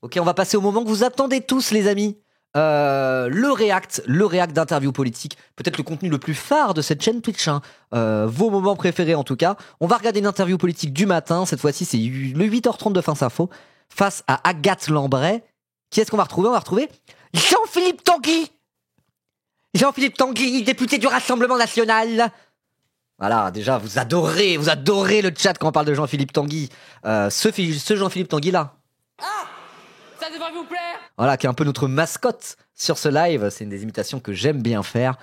Ok, on va passer au moment que vous attendez tous, les amis. Le react d'interview politique, peut-être le contenu le plus phare de cette chaîne Twitch, hein. Vos moments préférés en tout cas. On va regarder une interview politique du matin, cette fois-ci c'est le 8h30 de France Info, face à Agathe Lambray. Qui est-ce qu'on va retrouver? On va retrouver Jean-Philippe Tanguy. Jean-Philippe Tanguy, député du Rassemblement National. Voilà, déjà, vous adorez le chat quand on parle de Jean-Philippe Tanguy. Ce Jean-Philippe Tanguy là. Ah, ça devrait vous plaire. Voilà, qui est un peu notre mascotte sur ce live. C'est une des imitations que j'aime bien faire.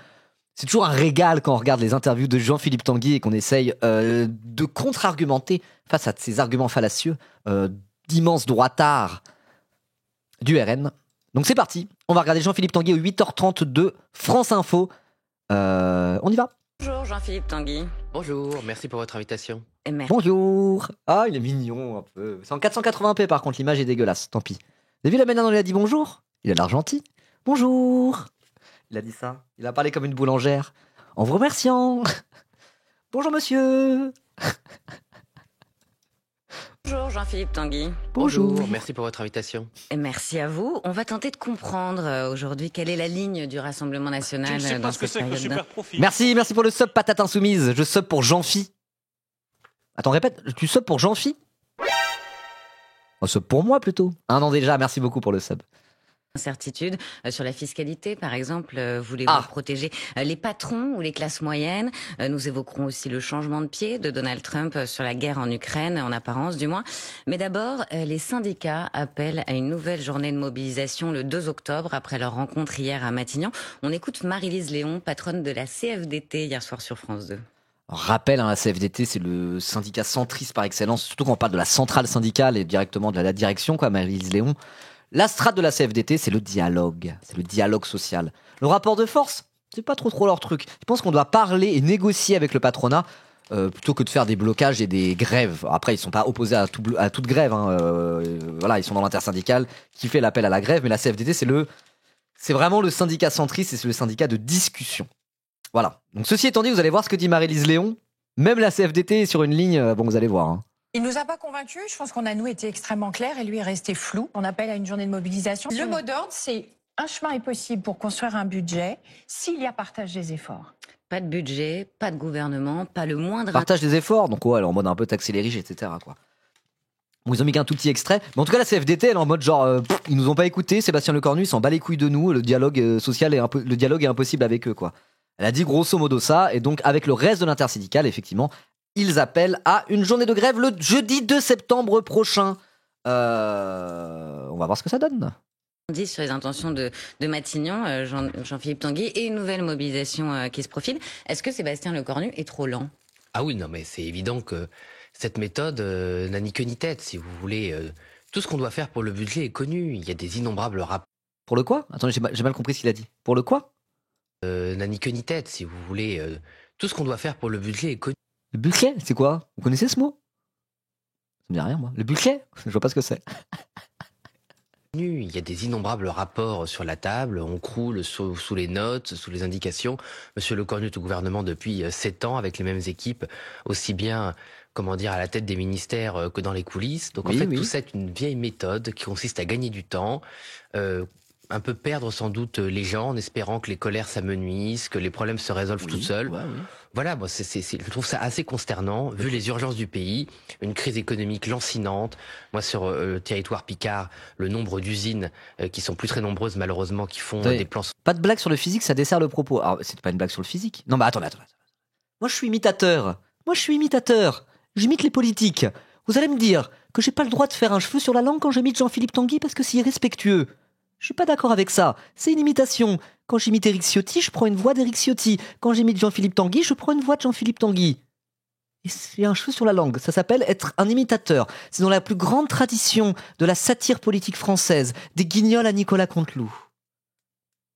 C'est toujours un régal quand on regarde les interviews de Jean-Philippe Tanguy et qu'on essaye de contre-argumenter face à ces arguments fallacieux d'immenses droitards du RN. Donc c'est parti, on va regarder Jean-Philippe Tanguy au 8h30 de France Info. On y va. Bonjour Jean-Philippe Tanguy. Bonjour, merci pour votre invitation. Et merci. Bonjour. Ah, il est mignon un peu. C'est en 480p par contre, l'image est dégueulasse, tant pis. Vous avez vu la manière dont il a dit bonjour? Il a l'air gentil. Bonjour. Il a dit ça. Il a parlé comme une boulangère. En vous remerciant. Bonjour monsieur. Bonjour Jean-Philippe Tanguy. Bonjour. Merci pour votre invitation. Et merci à vous. On va tenter de comprendre aujourd'hui quelle est la ligne du Rassemblement National Je ne sais dans pas ce que cette c'est que le période. super profil. Merci pour le sub patate insoumise. Je sub pour Jean-Phi. Attends, répète, tu sub pour Jean-Phi? Oh, sub pour moi plutôt. Un an déjà, merci beaucoup pour le sub. Incertitude sur la fiscalité, par exemple, voulez-vous protéger les patrons ou les classes moyennes? Nous évoquerons aussi le changement de pied de Donald Trump sur la guerre en Ukraine, en apparence du moins. Mais d'abord, les syndicats appellent à une nouvelle journée de mobilisation le 2 octobre, après leur rencontre hier à Matignon. On écoute Marie-Lise Léon, patronne de la CFDT, hier soir sur France 2. Rappel, hein, la CFDT, c'est le syndicat centriste par excellence, surtout quand on parle de la centrale syndicale et directement de la direction, quoi, Marie-Lise Léon. La strate de la CFDT, c'est le dialogue social. Le rapport de force, c'est pas trop leur truc. Je pense qu'on doit parler et négocier avec le patronat plutôt que de faire des blocages et des grèves. Après, ils sont pas opposés à toute grève, hein. Voilà, ils sont dans l'intersyndicale qui fait l'appel à la grève, mais la CFDT, c'est vraiment le syndicat centriste et c'est le syndicat de discussion. Voilà. Donc ceci étant dit, vous allez voir ce que dit Marie-Lise Léon. Même la CFDT est sur une ligne, bon, vous allez voir, hein. Il nous a pas convaincus. Je pense qu'on a, nous, été extrêmement clairs et lui est resté flou. On appelle à une journée de mobilisation. Le mot d'ordre, c'est un chemin est possible pour construire un budget s'il y a partage des efforts. Pas de budget, pas de gouvernement, pas le moindre... Partage des efforts, donc ouais, elle est en mode un peu taxer les riches, etc., quoi. Bon, ils ont mis qu'un tout petit extrait. Mais en tout cas, la CFDT, elle est en mode genre, ils nous ont pas écoutés, Sébastien Lecornu, il s'en bat les couilles de nous, le dialogue social le dialogue est impossible avec eux, quoi. Elle a dit grosso modo ça, et donc avec le reste de l'intersyndicale, effectivement, ils appellent à une journée de grève le jeudi 2 septembre prochain. On va voir ce que ça donne. On dit sur les intentions de Matignon, Jean-Philippe Tanguy, et une nouvelle mobilisation qui se profile. Est-ce que Sébastien Lecornu est trop lent? Ah oui, non, mais c'est évident que cette méthode n'a ni queue ni tête, si vous voulez. Tout ce qu'on doit faire pour le budget est connu. Il y a des innombrables rapports. Pour le quoi? Attendez, j'ai mal compris ce qu'il a dit. Pour le quoi? N'a ni queue ni tête, si vous voulez. Tout ce qu'on doit faire pour le budget est connu. Le budget, c'est quoi? Vous connaissez ce mot? Ça me dit rien, moi. Le budget? Je vois pas ce que c'est. Il y a des innombrables rapports sur la table, on croule sous les notes, sous les indications. Monsieur Lecornu est au gouvernement depuis 7 ans avec les mêmes équipes, aussi bien, comment dire, à la tête des ministères que dans les coulisses. Donc en fait, tout ça est une vieille méthode qui consiste à gagner du temps, un peu perdre sans doute les gens en espérant que les colères s'amenuisent, que les problèmes se résolvent tout seuls. Voilà, moi, je trouve ça assez consternant, vu les urgences du pays, une crise économique lancinante. Moi, sur le territoire picard, le nombre d'usines qui sont plus très nombreuses, malheureusement, qui font des plans... Pas de blague sur le physique, ça dessert le propos. Alors, c'est pas une blague sur le physique. Non, mais attendez. Moi, je suis imitateur. J'imite les politiques. Vous allez me dire que j'ai pas le droit de faire un cheveu sur la langue quand j'imite Jean-Philippe Tanguy parce que c'est irrespectueux. Je suis pas d'accord avec ça. C'est une imitation. Quand j'imite Éric Ciotti, je prends une voix d'Éric Ciotti. Quand j'imite Jean-Philippe Tanguy, je prends une voix de Jean-Philippe Tanguy. Et c'est un cheveu sur la langue. Ça s'appelle être un imitateur. C'est dans la plus grande tradition de la satire politique française, des guignols à Nicolas Canteloup.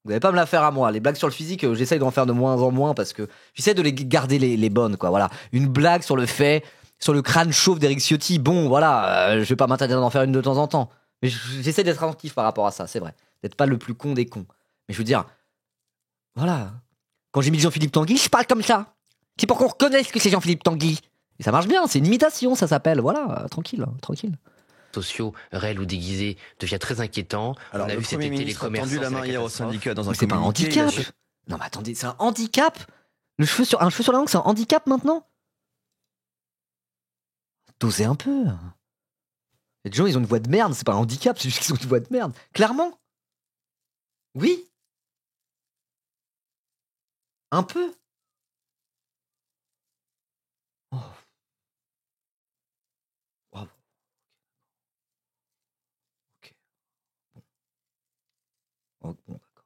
Vous n'allez pas me la faire à moi. Les blagues sur le physique, j'essaye d'en faire de moins en moins parce que j'essaie de les garder les bonnes, quoi. Voilà. Une blague sur le crâne chauve d'Éric Ciotti. Bon, voilà, je vais pas m'interdire d'en faire une de temps en temps. Mais j'essaie d'être attentif par rapport à ça, c'est vrai. D'être pas le plus con des cons. Mais je veux dire, voilà. Quand j'imite Jean-Philippe Tanguy, je parle comme ça. C'est pour qu'on reconnaisse que c'est Jean-Philippe Tanguy. Et ça marche bien, c'est une imitation, ça s'appelle. Voilà, tranquille. sociaux, réels ou déguisés, devient très inquiétant. Alors, on a le vu cet Premier été les ministre a commerçants. tendu la c'est main hier au catastrophe. syndicat dans un Mais c'est pas un communiqué. handicap. Non mais attendez, c'est un handicap. Un cheveu sur la langue, c'est un handicap maintenant. Dosez un peu. Il y a des gens, ils ont une voix de merde, c'est pas un handicap, c'est juste qu'ils ont une voix de merde. Clairement. Oui. Un peu. Oh. Bravo. Ok. Bon, d'accord.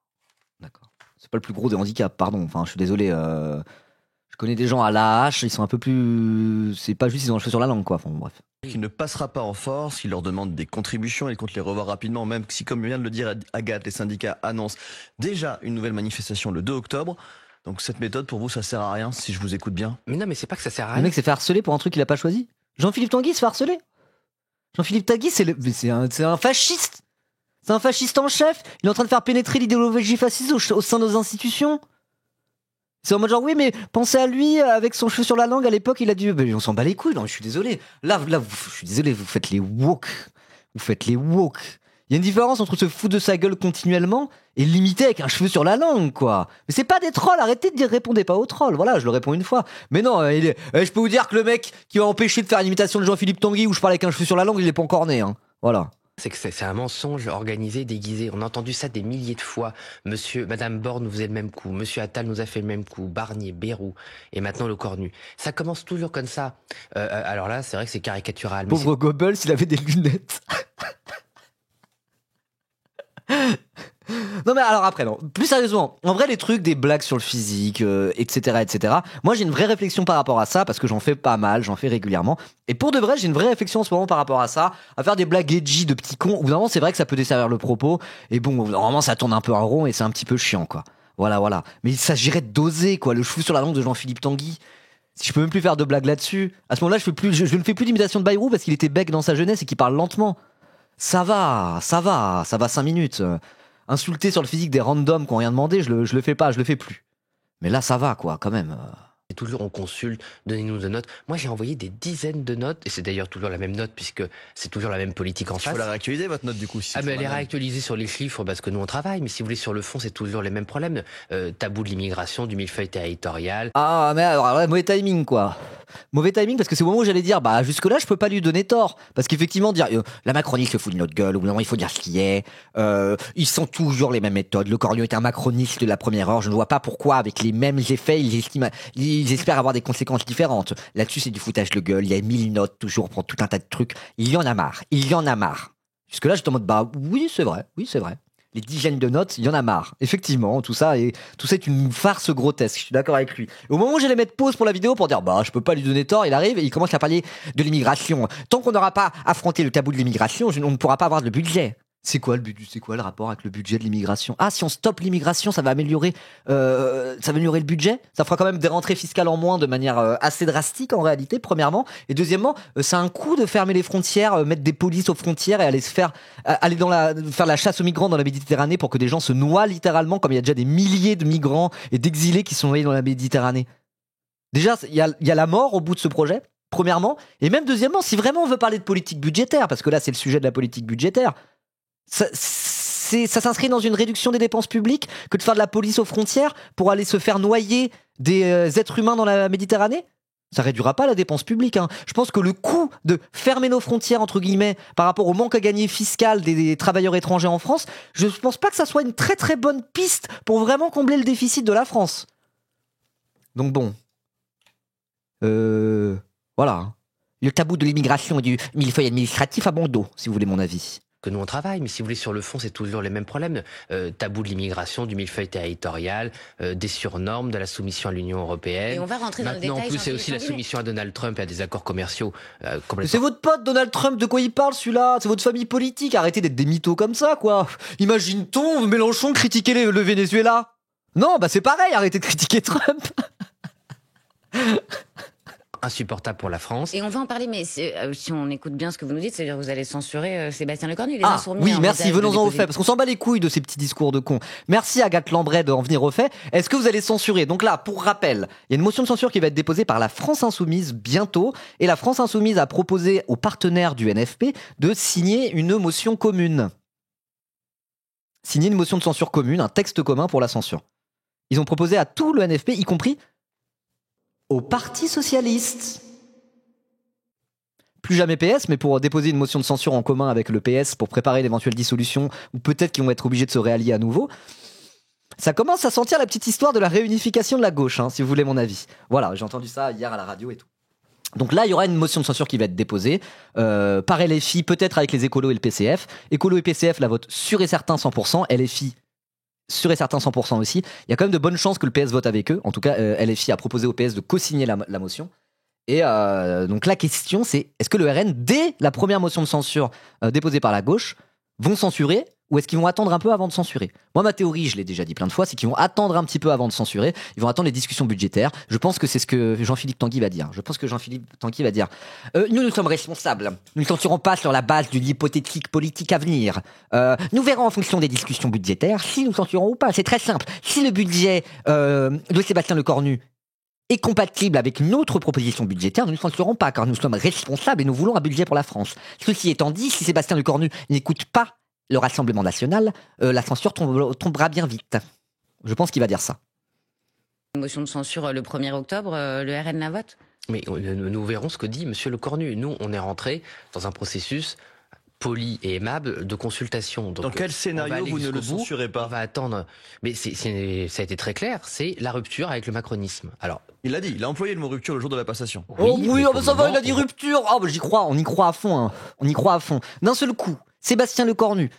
D'accord. C'est pas le plus gros des handicaps, pardon. Enfin, je suis désolé. Je connais des gens à la hache, ils sont un peu plus. C'est pas juste ils ont un cheveu sur la langue, quoi. Enfin, bref. Qui ne passera pas en force, il leur demande des contributions, il compte les revoir rapidement, même si, comme vient de le dire Agathe, les syndicats annoncent déjà une nouvelle manifestation le 2 octobre. Donc cette méthode, pour vous, ça sert à rien, si je vous écoute bien. Mais non, mais c'est pas que ça sert à Le rien. mec s'est fait harceler pour un truc qu'il a pas choisi. Jean-Philippe Tanguy se fait harceler. Jean-Philippe Tanguy, c'est un fasciste. C'est un fasciste en chef. Il est en train de faire pénétrer l'idéologie fasciste au sein de nos institutions. C'est en mode genre, oui, mais pensez à lui, avec son cheveu sur la langue, à l'époque, il a dit, on s'en bat les couilles, non, je suis désolé. Là, je suis désolé, vous faites les woke. Vous faites les woke. Il y a une différence entre se foutre de sa gueule continuellement et limiter avec un cheveu sur la langue, quoi. Mais c'est pas des trolls, arrêtez de dire, répondez pas aux trolls. Voilà, je le réponds une fois. Mais non, je peux vous dire que le mec qui va empêcher de faire une imitation de Jean-Philippe Tanguy où je parle avec un cheveu sur la langue, il est pas encore né, hein. Voilà. C'est que c'est un mensonge organisé, déguisé. On a entendu ça des milliers de fois. Madame Borne nous faisait le même coup. Monsieur Attal nous a fait le même coup. Barnier, Bayrou. Et maintenant le Cornu. Ça commence toujours comme ça. Alors là, c'est vrai que c'est caricatural. Mais Pauvre Goebbels, il avait des lunettes. Non mais alors après non, plus sérieusement, en vrai les trucs des blagues sur le physique, etc. Moi j'ai une vraie réflexion par rapport à ça parce que j'en fais pas mal, j'en fais régulièrement. Et pour de vrai j'ai une vraie réflexion en ce moment par rapport à ça, à faire des blagues edgy de petits cons. Ou vraiment c'est vrai que ça peut desservir le propos. Et bon, normalement ça tourne un peu en rond et c'est un petit peu chiant quoi. Voilà. Mais il s'agirait de doser quoi, le cheveu sur la langue de Jean-Philippe Tanguy. Si je peux même plus faire de blagues là-dessus, à ce moment-là je ne fais plus d'imitation de Bayrou parce qu'il était bec dans sa jeunesse et qu'il parle lentement. Ça va 5 minutes. Insulter sur le physique des randoms qui ont rien demandé, je le fais pas, je le fais plus. Mais là, ça va, quoi, quand même. c'est toujours on consulte, donnez-nous de notes. Moi, j'ai envoyé des dizaines de notes, et c'est d'ailleurs toujours la même note, puisque c'est toujours la même politique en Il face. faut la réactualiser, votre note, du coup. Si Ah, mais elle est réactualisée réactualisée sur les chiffres parce que nous on travaille, mais si vous voulez sur le fond, c'est toujours les mêmes problèmes. Tabou de l'immigration, du millefeuille territorial. Ah, mais alors, ouais, mauvais timing, quoi. Mauvais timing, parce que c'est au moment où j'allais dire, bah, jusque-là, je peux pas lui donner tort. Parce qu'effectivement, dire, la Macronie se fout de notre gueule, ou non, il faut dire ce qui est. Ils sont toujours les mêmes méthodes. Le Cornu est un macroniste de la première heure. Je ne vois pas pourquoi, avec les mêmes effets, ils espèrent avoir des conséquences différentes. Là-dessus, c'est du foutage de gueule. Il y a 1000 notes, toujours, pour tout un tas de trucs. Il y en a marre. Jusque-là, j'étais en mode, bah, oui, c'est vrai. Les dizaines de notes, il y en a marre. Effectivement, tout ça est une farce grotesque. Je suis d'accord avec lui. Et au moment où j'allais mettre pause pour la vidéo pour dire, bah, je peux pas lui donner tort, il arrive et il commence à parler de l'immigration. Tant qu'on n'aura pas affronté le tabou de l'immigration, on ne pourra pas avoir de budget. C'est quoi le rapport avec le budget de l'immigration? Ah, si on stoppe l'immigration, ça va améliorer le budget. Ça fera quand même des rentrées fiscales en moins de manière assez drastique en réalité, premièrement. Et deuxièmement, c'est un coup de fermer les frontières, mettre des polices aux frontières et aller faire la chasse aux migrants dans la Méditerranée pour que des gens se noient littéralement, comme il y a déjà des milliers de migrants et d'exilés qui sont noyés dans la Méditerranée. Déjà, il y a la mort au bout de ce projet. Premièrement, et même deuxièmement, si vraiment on veut parler de politique budgétaire, parce que là c'est le sujet de la politique budgétaire. Ça s'inscrit dans une réduction des dépenses publiques que de faire de la police aux frontières pour aller se faire noyer des êtres humains dans la Méditerranée. Ça réduira pas la dépense publique, hein. Je pense que le coût de fermer nos frontières, entre guillemets, par rapport au manque à gagner fiscal des travailleurs étrangers en France, je pense pas que ça soit une très très bonne piste pour vraiment combler le déficit de la France. Donc bon. Voilà. Le tabou de l'immigration et du millefeuille administratif à bon dos, si vous voulez mon avis. Que nous on travaille, mais si vous voulez sur le fond, c'est toujours les mêmes problèmes. Tabou de l'immigration, du millefeuille territorial, des surnormes, de la soumission à l'Union européenne. Et on va rentrer dans le Maintenant, détail. en plus, c'est aussi la soumission à Donald Trump et à des accords commerciaux complètement. C'est votre pote Donald Trump, de quoi il parle celui-là? C'est votre famille politique, arrêtez d'être des mythos comme ça, quoi. Imagine-t-on Mélenchon critiquer le Venezuela? Non, bah c'est pareil, arrêtez de critiquer Trump. insupportable pour la France. Et on va en parler, mais si on écoute bien ce que vous nous dites, c'est-à-dire que vous allez censurer Sébastien Lecornu, les Insoumis. Oui, merci, venons-en au fait, parce qu'on s'en bat les couilles de ces petits discours de cons. Merci Agathe Lambray d'en venir au fait. Est-ce que vous allez censurer? Donc là, pour rappel, il y a une motion de censure qui va être déposée par la France Insoumise bientôt, et la France Insoumise a proposé aux partenaires du NFP de signer une motion commune. Signer une motion de censure commune, un texte commun pour la censure. Ils ont proposé à tout le NFP, y compris au Parti Socialiste. Plus jamais PS, mais pour déposer une motion de censure en commun avec le PS pour préparer l'éventuelle dissolution, ou peut-être qu'ils vont être obligés de se réallier à nouveau. Ça commence à sentir la petite histoire de la réunification de la gauche, hein, si vous voulez mon avis. Voilà, j'ai entendu ça hier à la radio et tout. Donc là, il y aura une motion de censure qui va être déposée par LFI, peut-être avec les écolos et le PCF. Écolos et PCF la votent sûr et certain 100%, LFI sûr et certain 100% aussi. Il y a quand même de bonnes chances que le PS vote avec eux. En tout cas, LFI a proposé au PS de co-signer la motion. Et donc la question, c'est est-ce que le RN, dès la première motion de censure déposée par la gauche, vont censurer ou est-ce qu'ils vont attendre un peu avant de censurer? Moi, ma théorie, je l'ai déjà dit plein de fois, c'est qu'ils vont attendre un petit peu avant de censurer. Ils vont attendre les discussions budgétaires. Je pense que c'est ce que Jean-Philippe Tanguy va dire. Nous sommes responsables. Nous ne censurons pas sur la base d'une hypothétique politique à venir. Nous verrons en fonction des discussions budgétaires si nous censurons ou pas. C'est très simple. Si le budget de Sébastien Lecornu est compatible avec notre proposition budgétaire, nous ne censurerons pas, car nous sommes responsables et nous voulons un budget pour la France. Ceci étant dit, si Sébastien Lecornu n'écoute pas le Rassemblement national, la censure tombera bien vite. Je pense qu'il va dire ça. Une motion de censure le 1er octobre, le RN la vote? Mais nous verrons ce que dit M. Lecornu. Nous, on est rentré dans un processus poli et aimable de consultation. Donc, dans quel scénario vous ne le censurez pas? On va attendre. Mais ça a été très clair, c'est la rupture avec le macronisme. Alors, il l'a dit, il a employé le mot rupture le jour de la passation. Oui, ça va, il a dit rupture. Oh, bah, j'y crois, on y croit à fond. Hein. On y croit à fond. D'un seul coup, Sébastien Lecornu,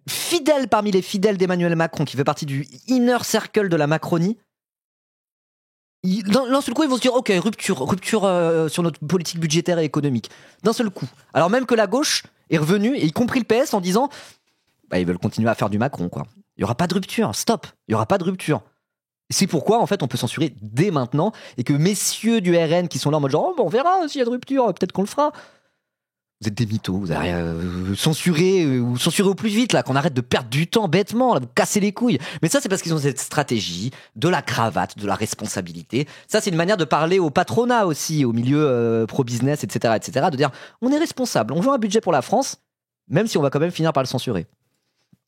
fidèle parmi les fidèles d'Emmanuel Macron, qui fait partie du inner circle de la Macronie, d'un seul coup, ils vont se dire, ok, rupture sur notre politique budgétaire et économique. D'un seul coup. Alors même que la gauche est revenue, et y compris le PS, en disant, bah, ils veulent continuer à faire du Macron, quoi. Il n'y aura pas de rupture, stop, il n'y aura pas de rupture. C'est pourquoi, en fait, on peut censurer dès maintenant, et que messieurs du RN qui sont là en mode genre, oh, bah, on verra s'il y a de rupture, peut-être qu'on le fera. Vous êtes des mythos, vous avez censuré au plus vite, là, qu'on arrête de perdre du temps bêtement, là, vous cassez les couilles. Mais ça, c'est parce qu'ils ont cette stratégie de la cravate, de la responsabilité. Ça, c'est une manière de parler au patronat aussi, au milieu pro-business, etc., de dire, on est responsable, on veut un budget pour la France, même si on va quand même finir par le censurer.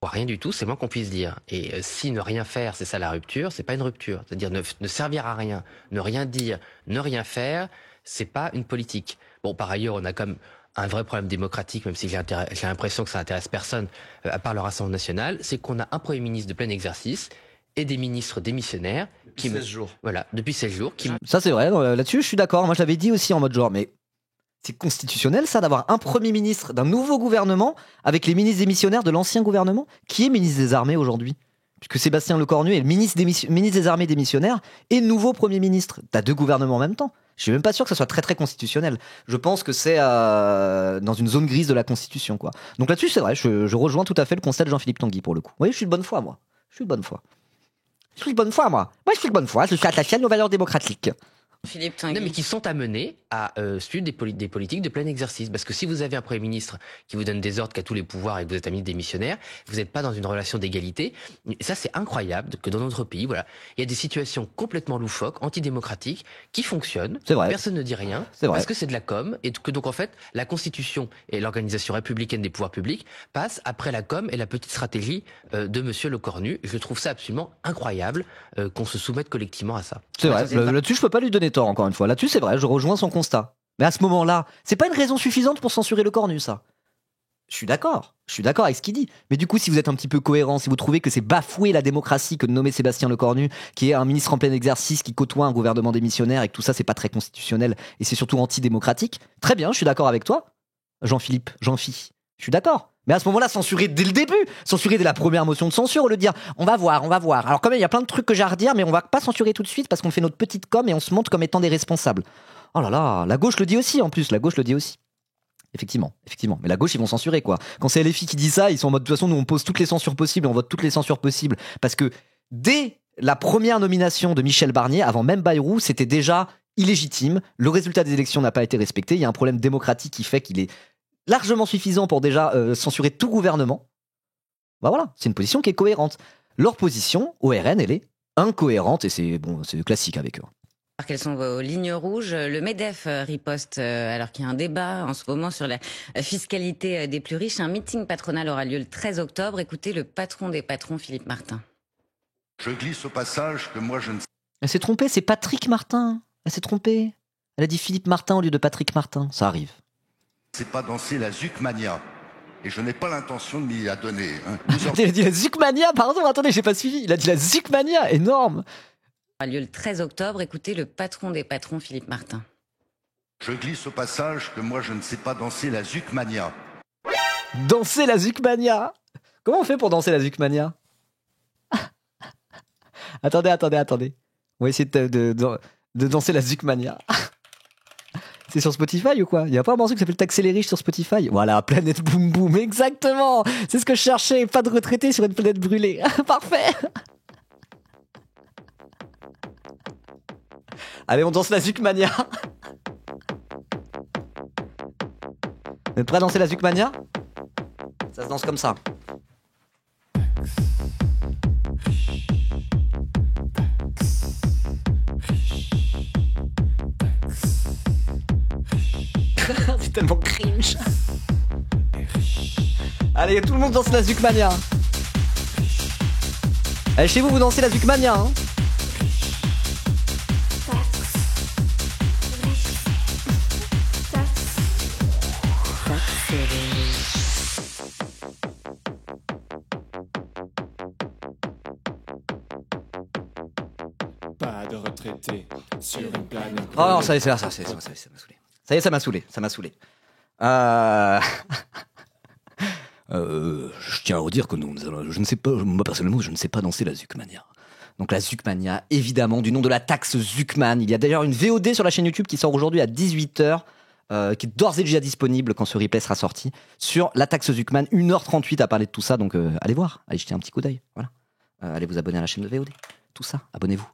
Rien du tout, c'est moins qu'on puisse dire. Et si ne rien faire, c'est ça la rupture, c'est pas une rupture. C'est-à-dire ne servir à rien, ne rien dire, ne rien faire, c'est pas une politique. Bon, par ailleurs, on a comme un vrai problème démocratique, même si j'ai l'impression que ça intéresse personne, à part le Rassemblement national, c'est qu'on a un Premier ministre de plein exercice et des ministres démissionnaires qui 16 jours. Voilà, depuis 16 jours. Ça c'est vrai, là-dessus je suis d'accord. Moi je l'avais dit aussi en mode genre, mais c'est constitutionnel ça d'avoir un Premier ministre d'un nouveau gouvernement avec les ministres démissionnaires de l'ancien gouvernement. Qui est ministre des Armées aujourd'hui? Puisque Sébastien Lecornu est le ministre des Armées démissionnaire et nouveau Premier ministre. T'as deux gouvernements en même temps. Je suis même pas sûr que ça soit très très constitutionnel. Je pense que c'est dans une zone grise de la Constitution, quoi. Donc là-dessus, c'est vrai, je rejoins tout à fait le constat de Jean-Philippe Tanguy pour le coup. Oui, je suis de bonne foi, moi. Je suis de bonne foi. Je suis attaché à nos valeurs démocratiques. Philippe Tanguy. Non, mais qui sont amenés à suivre des politiques de plein exercice. Parce que si vous avez un Premier ministre qui vous donne des ordres, qui a tous les pouvoirs et que vous êtes un ministre démissionnaire, vous n'êtes pas dans une relation d'égalité. Et ça, c'est incroyable que dans notre pays, voilà, il y a des situations complètement loufoques, antidémocratiques, qui fonctionnent. C'est vrai. Personne ne dit rien. C'est vrai. Parce que c'est de la com. Et que donc, en fait, la Constitution et l'organisation républicaine des pouvoirs publics passent après la com et la petite stratégie de Monsieur Lecornu. Je trouve ça absolument incroyable qu'on se soumette collectivement à ça. C'est vrai. Là-dessus, je peux pas lui donner tort, encore une fois. Là-dessus, c'est vrai, je rejoins son constat. Mais à ce moment-là, c'est pas une raison suffisante pour censurer Lecornu, ça. Je suis d'accord avec ce qu'il dit. Mais du coup, si vous êtes un petit peu cohérent, si vous trouvez que c'est bafouer la démocratie que de nommer Sébastien Lecornu, qui est un ministre en plein exercice, qui côtoie un gouvernement démissionnaire et que tout ça, c'est pas très constitutionnel et c'est surtout antidémocratique, très bien, je suis d'accord avec toi, Jean-Philippe, Jean-Phi. Je suis d'accord. Mais à ce moment-là, censurer dès le début, censurer dès la première motion de censure, au lieu de dire on va voir. Alors quand même, il y a plein de trucs que j'ai à redire, mais on va pas censurer tout de suite parce qu'on fait notre petite com et on se montre comme étant des responsables. Oh là là, la gauche le dit aussi en plus, Effectivement. Mais la gauche, ils vont censurer, quoi. Quand c'est LFI qui dit ça, ils sont en mode, de toute façon, nous, on pose toutes les censures possibles, on vote toutes les censures possibles. Parce que dès la première nomination de Michel Barnier, avant même Bayrou, c'était déjà illégitime. Le résultat des élections n'a pas été respecté. Il y a un problème démocratique qui fait qu'il est largement suffisant pour déjà censurer tout gouvernement. Bah voilà, c'est une position qui est cohérente. Leur position, au RN, elle est incohérente et c'est classique avec eux. Alors, quelles sont vos lignes rouges? Le MEDEF riposte alors qu'il y a un débat en ce moment sur la fiscalité des plus riches. Un meeting patronal aura lieu le 13 octobre. Écoutez le patron des patrons, Philippe Martin. Je glisse au passage que moi je ne sais. Elle s'est trompée, c'est Patrick Martin. Elle s'est trompée. Elle a dit Philippe Martin au lieu de Patrick Martin. Ça arrive. C'est pas danser la Zuckmania. Et je n'ai pas l'intention de m'y adonner. Hein. Il a dit la Zuckmania, pardon, attendez, j'ai pas suivi. Il a dit la Zuckmania, énorme. A lieu le 13 octobre. Écoutez le patron des patrons, Philippe Martin. Je glisse au passage que moi je ne sais pas danser la Zuckmania. Danser la Zuckmania. Comment on fait pour danser la Zuckmania? Attendez. On va essayer de danser la Zuckmania. C'est sur Spotify ou quoi? Il y a pas un morceau qui s'appelle Taxer les riches sur Spotify? Voilà, Planète Boum Boum, exactement. C'est ce que je cherchais, pas de retraités sur une planète brûlée. Parfait. Allez, on danse la Zuckmania. Vous êtes prêts à danser la Zuckmania? Ça se danse comme ça. C'est tellement cringe. Allez, tout le monde danse la Zuckmania. Allez, chez vous, vous dansez la Zuckmania, hein. Pas de retraité sur une planète. Oh non, ça m'a saoulé. Ça y est, ça m'a saoulé. Je tiens à vous dire que je ne sais pas, moi personnellement, je ne sais pas danser la Zuckmania. Donc la Zuckmania, évidemment, du nom de la taxe Zuckman. Il y a d'ailleurs une VOD sur la chaîne YouTube qui sort aujourd'hui à 18h, qui est d'ores et déjà disponible quand ce replay sera sorti, sur la taxe Zuckman. 1h38 à parler de tout ça, donc allez voir, allez jeter un petit coup d'œil. Voilà. Allez vous abonner à la chaîne de VOD. Tout ça, abonnez-vous.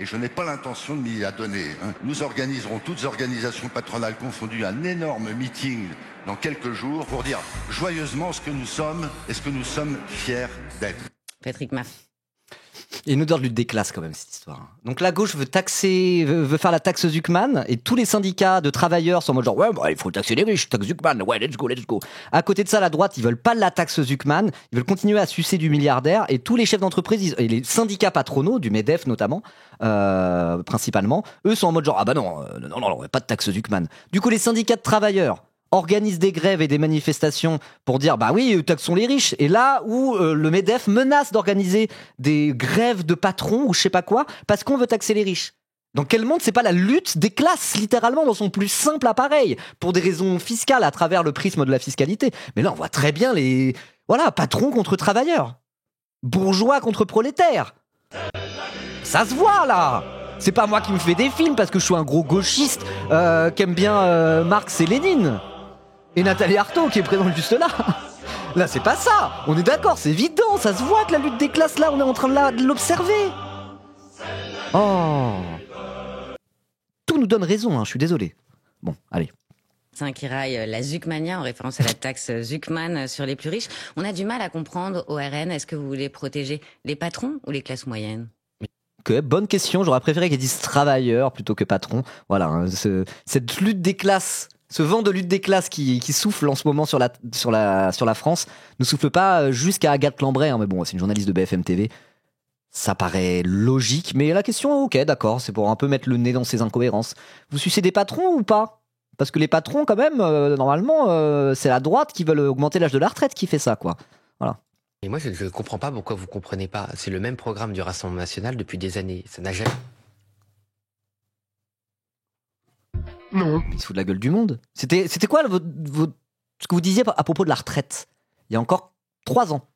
Et je n'ai pas l'intention de m'y adonner. Hein. Nous organiserons, toutes organisations patronales confondues, un énorme meeting dans quelques jours pour dire joyeusement ce que nous sommes et ce que nous sommes fiers d'être. Patrick Martin. Il y a une odeur de lutte des classes quand même cette histoire. Donc la gauche veut faire la taxe Zuckman et tous les syndicats de travailleurs sont en mode genre ouais bah, il faut taxer les riches, taxe Zuckman, ouais let's go. À côté de ça la droite ils veulent pas la taxe Zuckman, ils veulent continuer à sucer du milliardaire et tous les chefs d'entreprise et les syndicats patronaux du MEDEF notamment principalement, eux sont en mode genre ah bah non, pas de taxe Zuckman. Du coup les syndicats de travailleurs organisent des grèves et des manifestations pour dire bah oui, taxons les riches. Et là où le MEDEF menace d'organiser des grèves de patrons ou je sais pas quoi parce qu'on veut taxer les riches. Dans quel monde c'est pas la lutte des classes littéralement dans son plus simple appareil pour des raisons fiscales à travers le prisme de la fiscalité. Mais là on voit très bien les patrons contre travailleurs, bourgeois contre prolétaires. Ça se voit là. C'est pas moi qui me fais des films parce que je suis un gros gauchiste qui aime bien Marx et Lénine. Et Nathalie Arthaud qui est présente juste là. Là c'est pas ça. On est d'accord, c'est évident. Ça se voit que la lutte des classes là, on est en train de l'observer. Oh. Tout nous donne raison, hein, je suis désolé. Bon, allez. Qui raille la Zuckmania en référence à la taxe Zuckman sur les plus riches. On a du mal à comprendre au RN. Est-ce que vous voulez protéger les patrons ou les classes moyennes? Okay, bonne question. J'aurais préféré qu'ils disent travailleurs plutôt que patrons. Voilà, hein, cette lutte des classes, ce vent de lutte des classes qui souffle en ce moment sur la France ne souffle pas jusqu'à Agathe Lambray. Hein, mais bon, c'est une journaliste de BFM TV. Ça paraît logique, mais la question, ok, d'accord, c'est pour un peu mettre le nez dans ces incohérences. Vous sucez des patrons ou pas? Parce que les patrons, quand même, normalement, c'est la droite qui veut augmenter l'âge de la retraite qui fait ça, quoi. Voilà. Et moi, je ne comprends pas pourquoi vous comprenez pas. C'est le même programme du Rassemblement national depuis des années. Ça n'a jamais... Non. Il se fout de la gueule du monde. C'était quoi ce que vous disiez à propos de la retraite? Il y a encore 3 ans,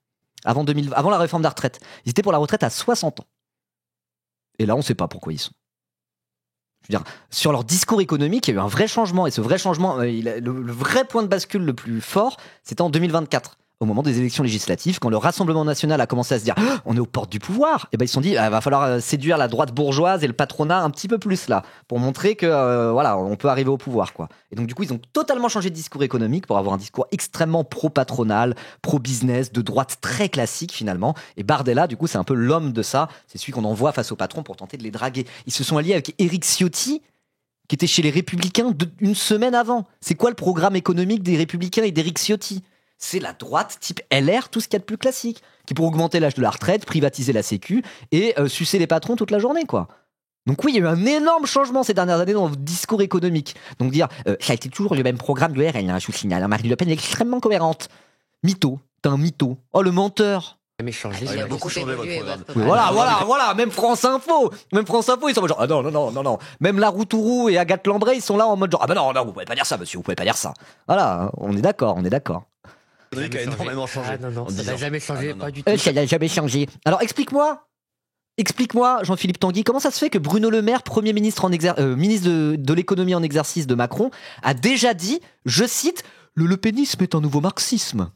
avant la réforme de la retraite. Ils étaient pour la retraite à 60 ans. Et là, on ne sait pas pourquoi ils sont. Je veux dire, sur leur discours économique, il y a eu un vrai changement. Et ce vrai changement, le vrai point de bascule le plus fort, c'était en 2024. au moment des élections législatives, quand le Rassemblement national a commencé à se dire on est aux portes du pouvoir, et ben ils se sont dit va falloir séduire la droite bourgeoise et le patronat un petit peu plus là, pour montrer que voilà, on peut arriver au pouvoir, quoi. Et donc du coup ils ont totalement changé de discours économique pour avoir un discours extrêmement pro-patronal, pro-business, de droite très classique finalement. Et Bardella, du coup, c'est un peu l'homme de ça, c'est celui qu'on envoie face au patron pour tenter de les draguer. Ils se sont alliés avec Éric Ciotti, qui était chez les Républicains une semaine avant. C'est quoi le programme économique des Républicains et d'Éric Ciotti ? C'est la droite type LR, tout ce qu'il y a de plus classique, qui pour augmenter l'âge de la retraite, privatiser la sécu et sucer les patrons toute la journée, quoi. Donc oui, il y a eu un énorme changement ces dernières années dans le discours économique. Donc dire, ça a été toujours le même programme de RN, hein, je vous signale. Marine Le Pen est extrêmement cohérente. Mytho, t'es un mytho. Oh, le menteur. Il a beaucoup changé votre programme. Voilà, même France Info, ils sont genre, non. Même Laroutourou et Agathe Lambray, ils sont là en mode genre, non, vous pouvez pas dire ça, monsieur, vous pouvez pas dire ça. Voilà, on est d'accord. Cédric a énormément changé. Non, ça n'a jamais changé, pas du tout. Ça n'a jamais changé. Alors explique-moi, Jean-Philippe Tanguy, comment ça se fait que Bruno Le Maire, Premier ministre ministre de l'économie en exercice de Macron, a déjà dit, je cite, le lepénisme est un nouveau marxisme.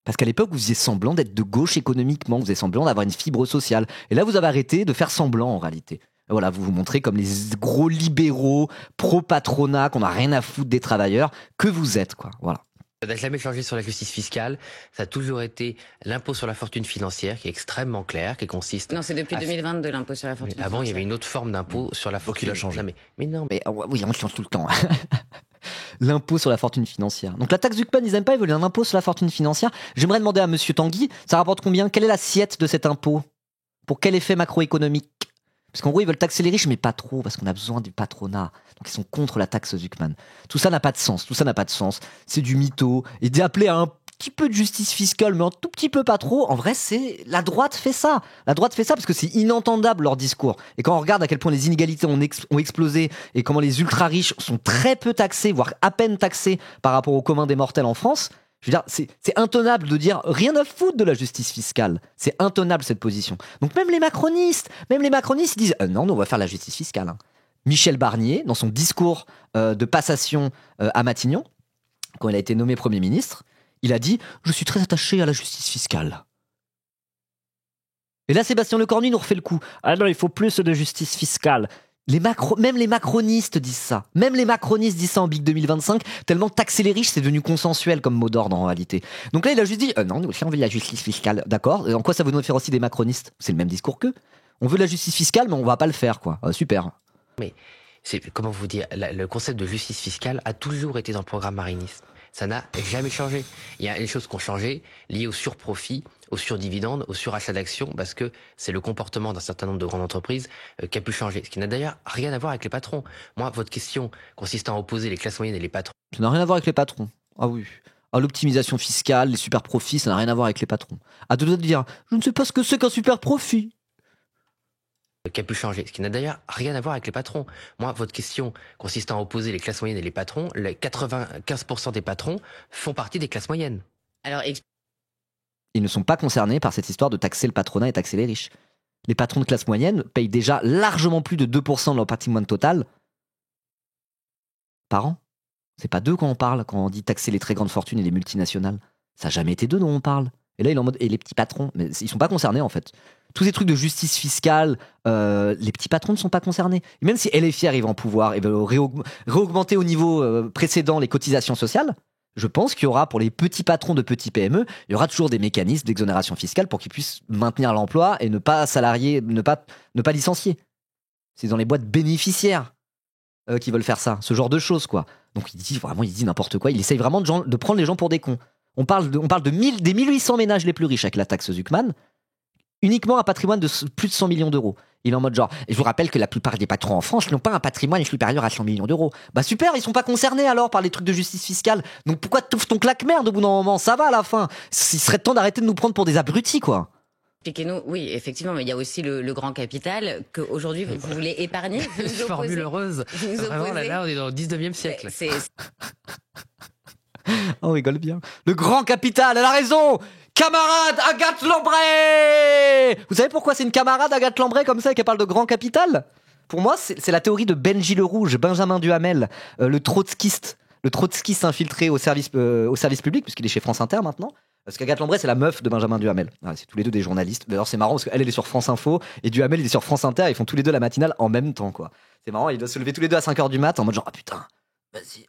Parce qu'à l'époque, vous faisiez semblant d'être de gauche économiquement, vous faisiez semblant d'avoir une fibre sociale. Et là, vous avez arrêté de faire semblant en réalité. Voilà, vous vous montrez comme les gros libéraux, pro-patronat, qu'on n'a rien à foutre des travailleurs, que vous êtes, quoi. Voilà. Ça n'a jamais changé sur la justice fiscale. Ça a toujours été l'impôt sur la fortune financière, qui est extrêmement clair, qui consiste... Non, c'est depuis 2022 l'impôt sur la fortune financière. Avant, il y avait une autre forme d'impôt sur la fortune. Donc il a changé. Non, Mais oui, on change tout le temps. L'impôt sur la fortune financière. Donc la taxe Zucman, ils n'aiment pas, ils veulent un impôt sur la fortune financière. J'aimerais demander à monsieur Tanguy, ça rapporte combien ? Quelle est l'assiette de cet impôt ? Pour quel effet macroéconomique ? Parce qu'en gros, ils veulent taxer les riches, mais pas trop, parce qu'on a besoin du patronat. Donc ils sont contre la taxe Zucman. Tout ça n'a pas de sens. C'est du mytho. Et d'appeler à un petit peu de justice fiscale, mais un tout petit peu pas trop. En vrai, c'est la droite fait ça. La droite fait ça parce que c'est inentendable leur discours. Et quand on regarde à quel point les inégalités ont explosé et comment les ultra riches sont très peu taxés, voire à peine taxés par rapport au commun des mortels en France. Je veux dire, c'est intenable de dire rien à foutre de la justice fiscale. C'est intenable cette position. Donc même les macronistes, ils disent non, on va faire la justice fiscale. Hein. Michel Barnier, dans son discours de passation à Matignon, quand il a été nommé Premier ministre, il a dit « Je suis très attaché à la justice fiscale ». Et là, Sébastien Lecornu nous refait le coup. « Ah non, il faut plus de justice fiscale ». Même les macronistes disent ça. Même les macronistes disent ça en Big 2025, tellement taxer les riches, c'est devenu consensuel comme mot d'ordre en réalité. Donc là, il a juste dit non, nous aussi on veut de la justice fiscale. D'accord. Et en quoi ça veut nous faire aussi des macronistes ? C'est le même discours qu'eux. On veut de la justice fiscale, mais on va pas le faire, quoi. Super. Mais comment vous dire, le concept de justice fiscale a toujours été dans le programme mariniste. Ça n'a jamais changé. Il y a des choses qui ont changé, liées au surprofit, au surdividende, au surachat d'actions, parce que c'est le comportement d'un certain nombre de grandes entreprises qui a pu changer. Ce qui n'a d'ailleurs rien à voir avec les patrons. Moi, votre question consistant à opposer les classes moyennes et les patrons... Ça n'a rien à voir avec les patrons. Ah oui. Ah, l'optimisation fiscale, les super profits, ça n'a rien à voir avec les patrons. À deux doigts de dire, je ne sais pas ce que c'est qu'un super profit. Qui a pu changer, ce qui n'a d'ailleurs rien à voir avec les patrons. Moi, votre question consistant à opposer les classes moyennes et les patrons, les 95% des patrons font partie des classes moyennes. Alors, ils ne sont pas concernés par cette histoire de taxer le patronat et taxer les riches. Les patrons de classe moyenne payent déjà largement plus de 2% de leur patrimoine total par an. C'est pas d'eux quand on parle, quand on dit taxer les très grandes fortunes et les multinationales. Ça n'a jamais été d'eux dont on parle. Et là, il est en mode, et les petits patrons, mais ils sont pas concernés en fait. Tous ces trucs de justice fiscale, les petits patrons ne sont pas concernés. Et même si LFI arrive en pouvoir et veut réaugmenter au niveau précédent les cotisations sociales, je pense qu'il y aura pour les petits patrons de petits PME, il y aura toujours des mécanismes d'exonération fiscale pour qu'ils puissent maintenir l'emploi et ne pas salarier, ne pas licencier. C'est dans les boîtes bénéficiaires qui veulent faire ça, ce genre de choses, quoi. Donc il dit n'importe quoi. Il essaye vraiment de prendre les gens pour des cons. On parle des 1800 ménages les plus riches avec la taxe Zucman, uniquement un patrimoine de plus de 100 millions d'euros. Il est en mode genre, et je vous rappelle que la plupart des patrons en France n'ont pas un patrimoine supérieur à 100 millions d'euros. Bah super, ils sont pas concernés alors par les trucs de justice fiscale. Donc pourquoi t'ouvres ton claque-merde au bout d'un moment ? Ça va à la fin. Il serait temps d'arrêter de nous prendre pour des abrutis, quoi. Expliquez-nous, oui, effectivement, mais il y a aussi le grand capital qu'aujourd'hui vous voulez épargner. Formule heureuse. Vraiment, là, on est dans le 19e siècle. On rigole bien. Le grand capital, elle a raison. Camarade Agathe Lambray. Vous savez pourquoi c'est une camarade Agathe Lambray comme ça et qu'elle parle de grand capital ? Pour moi, c'est la théorie de Benji le Rouge, Benjamin Duhamel, le trotskiste le trotskiste infiltré au service public, puisqu'il est chez France Inter maintenant. Parce qu'Agathe Lambray, c'est la meuf de Benjamin Duhamel. Ouais, c'est tous les deux des journalistes. D'ailleurs, c'est marrant parce qu'elle est sur France Info et Duhamel, il est sur France Inter. Ils font tous les deux la matinale en même temps, quoi. C'est marrant, ils doivent se lever tous les deux à 5h du mat en mode genre, ah putain, vas-y,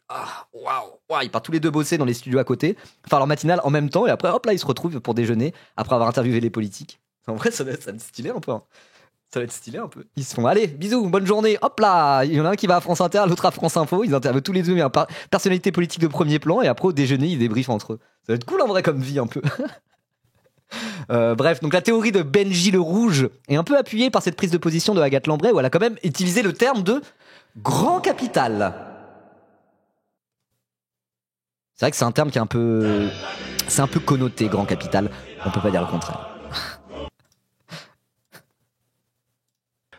waouh. Ils partent tous les deux bosser dans les studios à côté, faire leur matinale en même temps et après, hop là, ils se retrouvent pour déjeuner après avoir interviewé les politiques. En vrai, ça va être stylé un peu. Hein. Ça va être stylé un peu. Ils se font, allez, bisous, bonne journée. Hop là, il y en a un qui va à France Inter, l'autre à France Info. Ils interviewent tous les deux, mais personnalité politique de premier plan. Et après, au déjeuner, ils débriefent entre eux. Ça va être cool en vrai comme vie un peu. Bref, donc la théorie de Benji le Rouge est un peu appuyée par cette prise de position de Agathe Lambray où elle a quand même utilisé le terme de grand capital. C'est vrai que c'est un terme qui est un peu connoté, grand capital. On peut pas dire le contraire.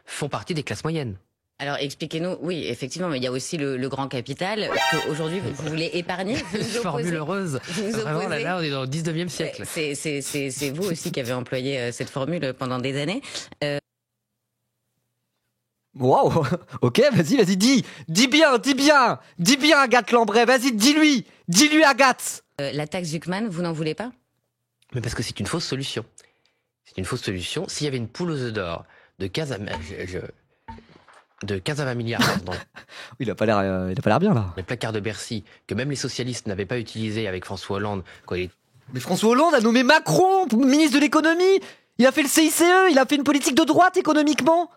Font partie des classes moyennes. Alors expliquez-nous, oui, effectivement, mais il y a aussi le grand capital qu'aujourd'hui vous voulez épargner. Formule heureuse. Vraiment, là, on est dans le 19e siècle. C'est vous aussi qui avez employé cette formule pendant des années. Waouh, ok, vas-y, dis bien, Agathe Lambray, vas-y, dis-lui, Agathe. La taxe Zuckman, vous n'en voulez pas? Mais parce que c'est une fausse solution. C'est une fausse solution. S'il y avait une poule aux œufs d'or de 15 à 20 milliards dans Il a pas l'air bien là. les placards de Bercy, que même les socialistes n'avaient pas utilisé avec François Hollande quand il est... Mais François Hollande a nommé Macron ministre de l'économie. Il a fait le CICE, il a fait une politique de droite économiquement.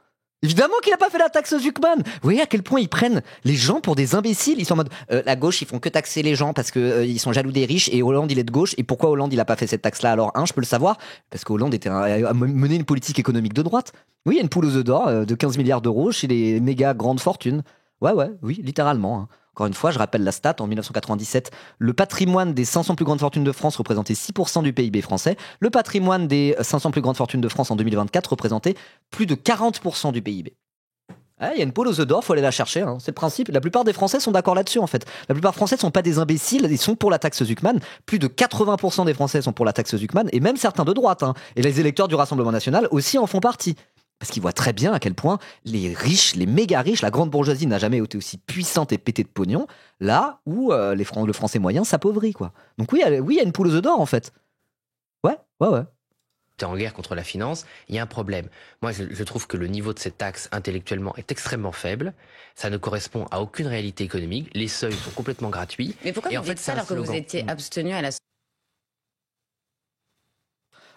Évidemment qu'il a pas fait la taxe Zuckman. Vous voyez à quel point ils prennent les gens pour des imbéciles. Ils sont en mode la gauche, ils font que taxer les gens parce que ils sont jaloux des riches et Hollande il est de gauche. Et pourquoi Hollande il a pas fait cette taxe-là? Alors je peux le savoir parce qu'Hollande a mené une politique économique de droite. Oui, il y a une poule aux œufs d'or de 15 milliards d'euros chez les méga grandes fortunes. Oui, littéralement. Hein. Encore une fois, je rappelle la stat, en 1997, le patrimoine des 500 plus grandes fortunes de France représentait 6% du PIB français. Le patrimoine des 500 plus grandes fortunes de France en 2024 représentait plus de 40% du PIB. Il y a une poule aux œufs d'or, faut aller la chercher. Hein. C'est le principe. La plupart des Français sont d'accord là-dessus, en fait. La plupart des Français ne sont pas des imbéciles, ils sont pour la taxe Zuckman. Plus de 80% des Français sont pour la taxe Zuckman, et même certains de droite. Hein. Et les électeurs du Rassemblement national aussi en font partie. Parce qu'ils voient très bien à quel point les riches, les méga riches, la grande bourgeoisie n'a jamais été aussi puissante et pétée de pognon, là où le français moyen s'appauvrit, quoi. Donc oui, il y a une poule aux œufs d'or, en fait. Ouais. T'es en guerre contre la finance, il y a un problème. Moi, je trouve que le niveau de cette taxe intellectuellement est extrêmement faible. Ça ne correspond à aucune réalité économique. Les seuils sont complètement gratuits. Mais pourquoi vous dites ça alors que vous étiez abstenu à la...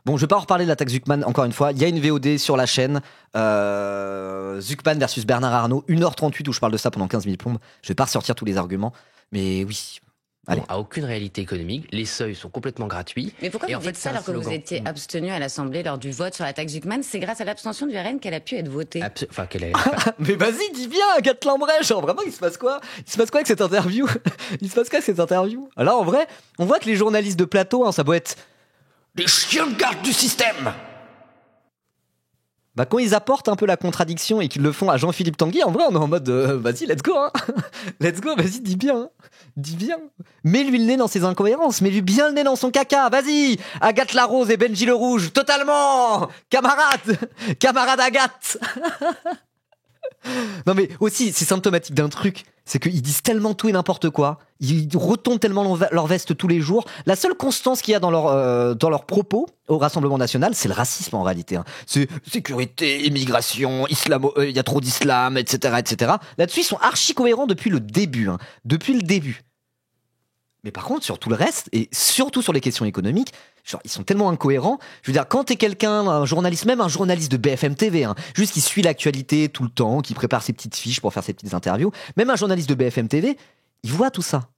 Bon, je vais pas en reparler de la taxe Zuckman, encore une fois. Il y a une VOD sur la chaîne. Zuckman versus Bernard Arnault, 1h38 où je parle de ça pendant 15 000 plombes. Je vais pas ressortir tous les arguments. Mais oui. Allez. À aucune réalité économique, les seuils sont complètement gratuits. Mais pourquoi vous dites ça alors que vous étiez abstenu à l'Assemblée lors du vote sur la taxe Zuckman? C'est grâce à l'abstention du RN qu'elle a pu être votée. Mais vas-y, dis bien, Agathe Lambray, genre vraiment, il se passe quoi avec cette interview? Alors en vrai, on voit que les journalistes de plateau, hein, ça doit être des chiens de garde du système. Bah quand ils apportent un peu la contradiction et qu'ils le font à Jean-Philippe Tanguy, en vrai on est en mode vas-y let's go hein. Let's go, vas-y dis bien. Mets-lui le nez dans ses incohérences, mets-lui bien le nez dans son caca, vas-y. Agathe Larose et Benji le Rouge, totalement. Camarade Agathe. Non mais aussi c'est symptomatique d'un truc, c'est qu'ils disent tellement tout et n'importe quoi, ils retournent tellement leur veste tous les jours. La seule constance qu'il y a dans leurs propos au Rassemblement national, c'est le racisme en réalité. Hein. C'est sécurité, immigration, il y a trop d'islam, etc. Là-dessus, ils sont archi cohérents depuis le début. Hein. Depuis le début. Mais par contre, sur tout le reste, et surtout sur les questions économiques, genre, ils sont tellement incohérents. Je veux dire, quand t'es quelqu'un, un journaliste, même un journaliste de BFM TV, hein, juste qui suit l'actualité tout le temps, qui prépare ses petites fiches pour faire ses petites interviews, même un journaliste de BFM TV, il voit tout ça.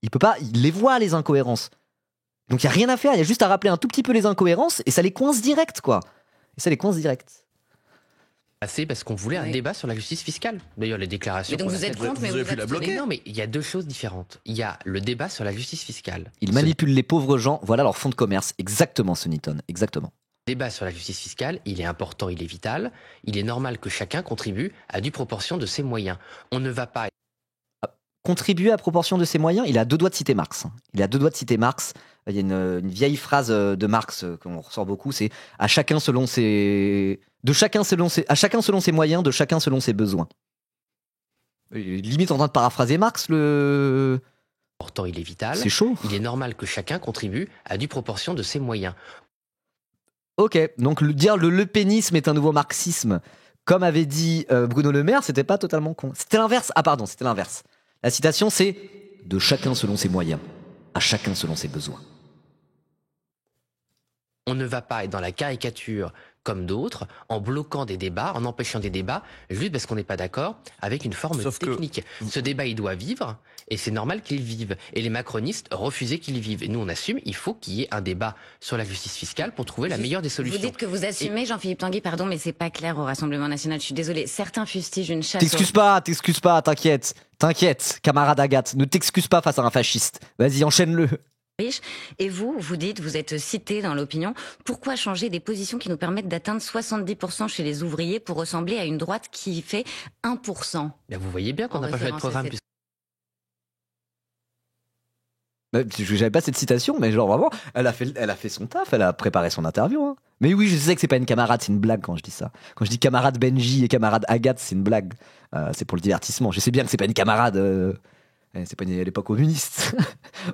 Il les voit, les incohérences. Donc il n'y a rien à faire, il y a juste à rappeler un tout petit peu les incohérences, et ça les coince direct, quoi. Assez parce qu'on voulait un débat sur la justice fiscale. D'ailleurs, les déclarations. Mais donc vous êtes contre, mais vous avez pu la bloquer. Non, mais il y a deux choses différentes. Il y a le débat sur la justice fiscale. Ils manipulent les pauvres gens, voilà leur fonds de commerce. Exactement, Soniton, exactement. Le débat sur la justice fiscale, il est important, il est vital. Il est normal que chacun contribue à due proportion de ses moyens. On ne va pas contribuer à proportion de ses moyens, il a deux doigts de citer Marx. Il y a une vieille phrase de Marx qu'on ressort beaucoup, c'est à chacun selon ses moyens, de chacun selon ses besoins. Limite en train de paraphraser Marx, le Pourtant, il est vital. C'est chaud. Il est normal que chacun contribue à due proportion de ses moyens. Ok, donc dire le lepénisme est un nouveau marxisme, comme avait dit Bruno Le Maire, c'était pas totalement con. C'était l'inverse. Ah pardon, c'était l'inverse. La citation c'est « de chacun selon ses moyens, à chacun selon ses besoins ». On ne va pas être dans la caricature comme d'autres, en bloquant des débats, en empêchant des débats, juste parce qu'on n'est pas d'accord avec une forme technique. Ce débat, il doit vivre, et c'est normal qu'il vive. Et les macronistes refusaient qu'il vive. Et nous, on assume, il faut qu'il y ait un débat sur la justice fiscale pour trouver la meilleure des solutions. Vous dites que vous assumez, Jean-Philippe Tanguy, pardon, mais c'est pas clair au Rassemblement National, je suis désolée. Certains fustigent une chasse... T'excuses pas, t'inquiète, camarade Agathe, ne t'excuse pas face à un fasciste. Vas-y, enchaîne-le. Riche. Et vous dites, vous êtes cité dans l'opinion, pourquoi changer des positions qui nous permettent d'atteindre 70% chez les ouvriers pour ressembler à une droite qui fait 1%? Là, vous voyez bien qu'on n'a pas fait de programme. J'avais pas cette citation, mais genre vraiment, elle a fait son taf, elle a préparé son interview. Hein. Mais oui, je sais que c'est pas une camarade, c'est une blague quand je dis ça. Quand je dis camarade Benji et camarade Agathe, c'est une blague. C'est pour le divertissement. Je sais bien que c'est pas une camarade... C'est pas l'époque communiste.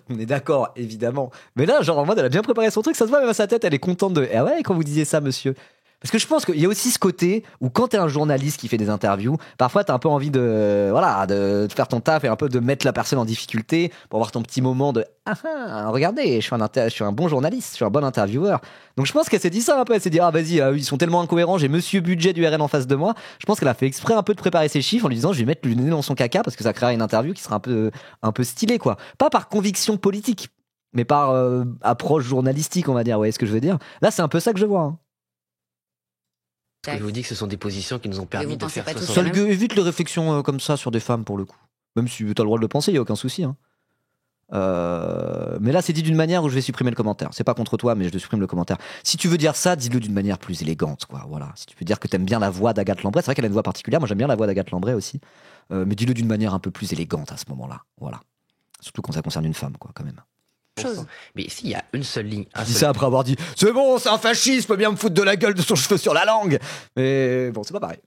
On est d'accord, évidemment. Mais là, genre, en mode, elle a bien préparé son truc, ça se voit même à sa tête, elle est contente de... Ah ouais, quand vous disiez ça, monsieur. Parce que je pense qu'il y a aussi ce côté où quand t'es un journaliste qui fait des interviews, parfois t'as un peu envie de faire ton taf et un peu de mettre la personne en difficulté pour avoir ton petit moment de regardez, je suis un bon journaliste, je suis un bon intervieweur. Donc je pense qu'elle s'est dit ça un peu, elle s'est dit vas-y, ils sont tellement incohérents, j'ai monsieur budget du RN en face de moi. Je pense qu'elle a fait exprès un peu de préparer ses chiffres en lui disant je vais mettre le nez dans son caca parce que ça créera une interview qui sera un peu stylée quoi. Pas par conviction politique, mais par approche journalistique, on va dire. Vous voyez ce que je veux dire? Là, c'est un peu ça que je vois. Hein. Je vous dis que ce sont des positions qui nous ont permis de faire ça. Ça évite les réflexions comme ça sur des femmes pour le coup. Même si tu as le droit de le penser, il n'y a aucun souci. Hein. Mais là, c'est dit d'une manière où je vais supprimer le commentaire. C'est pas contre toi, mais je supprime le commentaire. Si tu veux dire ça, dis-le d'une manière plus élégante, quoi. Voilà. Si tu veux dire que t'aimes bien la voix d'Agathe Lambray, c'est vrai qu'elle a une voix particulière. Moi, j'aime bien la voix d'Agathe Lambray aussi. Mais dis-le d'une manière un peu plus élégante à ce moment-là. Voilà. Surtout quand ça concerne une femme, quoi, quand même. Mais s'il y a une seule ligne. Dis ça après avoir dit c'est bon, c'est un fasciste, peut bien me foutre de la gueule de son cheveu sur la langue. Mais bon, c'est pas pareil.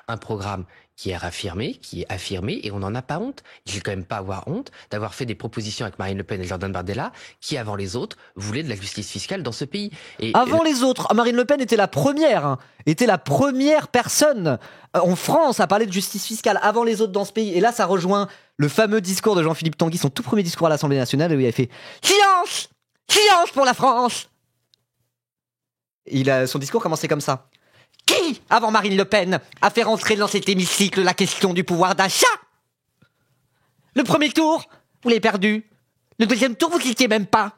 Un programme qui est raffirmé, qui est affirmé, et on n'en a pas honte. Il ne faut quand même pas avoir honte d'avoir fait des propositions avec Marine Le Pen et Jordan Bardella, qui avant les autres voulaient de la justice fiscale dans ce pays. Avant les autres, Marine Le Pen était la première personne en France à parler de justice fiscale avant les autres dans ce pays. Et là, ça rejoint le fameux discours de Jean-Philippe Tanguy, son tout premier discours à l'Assemblée nationale, où il avait fait silence, silence pour la France. Son discours commençait comme ça. Qui, avant Marine Le Pen, a fait rentrer dans cet hémicycle la question du pouvoir d'achat? Le premier tour, vous l'avez perdu. Le deuxième tour, vous ne cliquez même pas.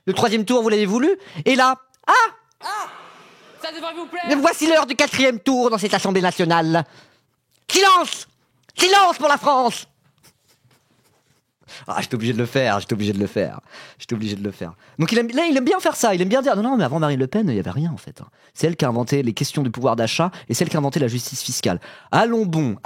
Le troisième tour, vous l'avez voulu. Et là, ça devrait vous plaire. Voici l'heure du quatrième tour dans cette Assemblée nationale. Silence! Silence pour la France! J'étais obligé de le faire. Donc il aime bien faire ça. Il aime bien dire non, mais avant Marine Le Pen, il n'y avait rien en fait. C'est elle qui a inventé les questions du pouvoir d'achat et c'est elle qui a inventé la justice fiscale. Allons bon.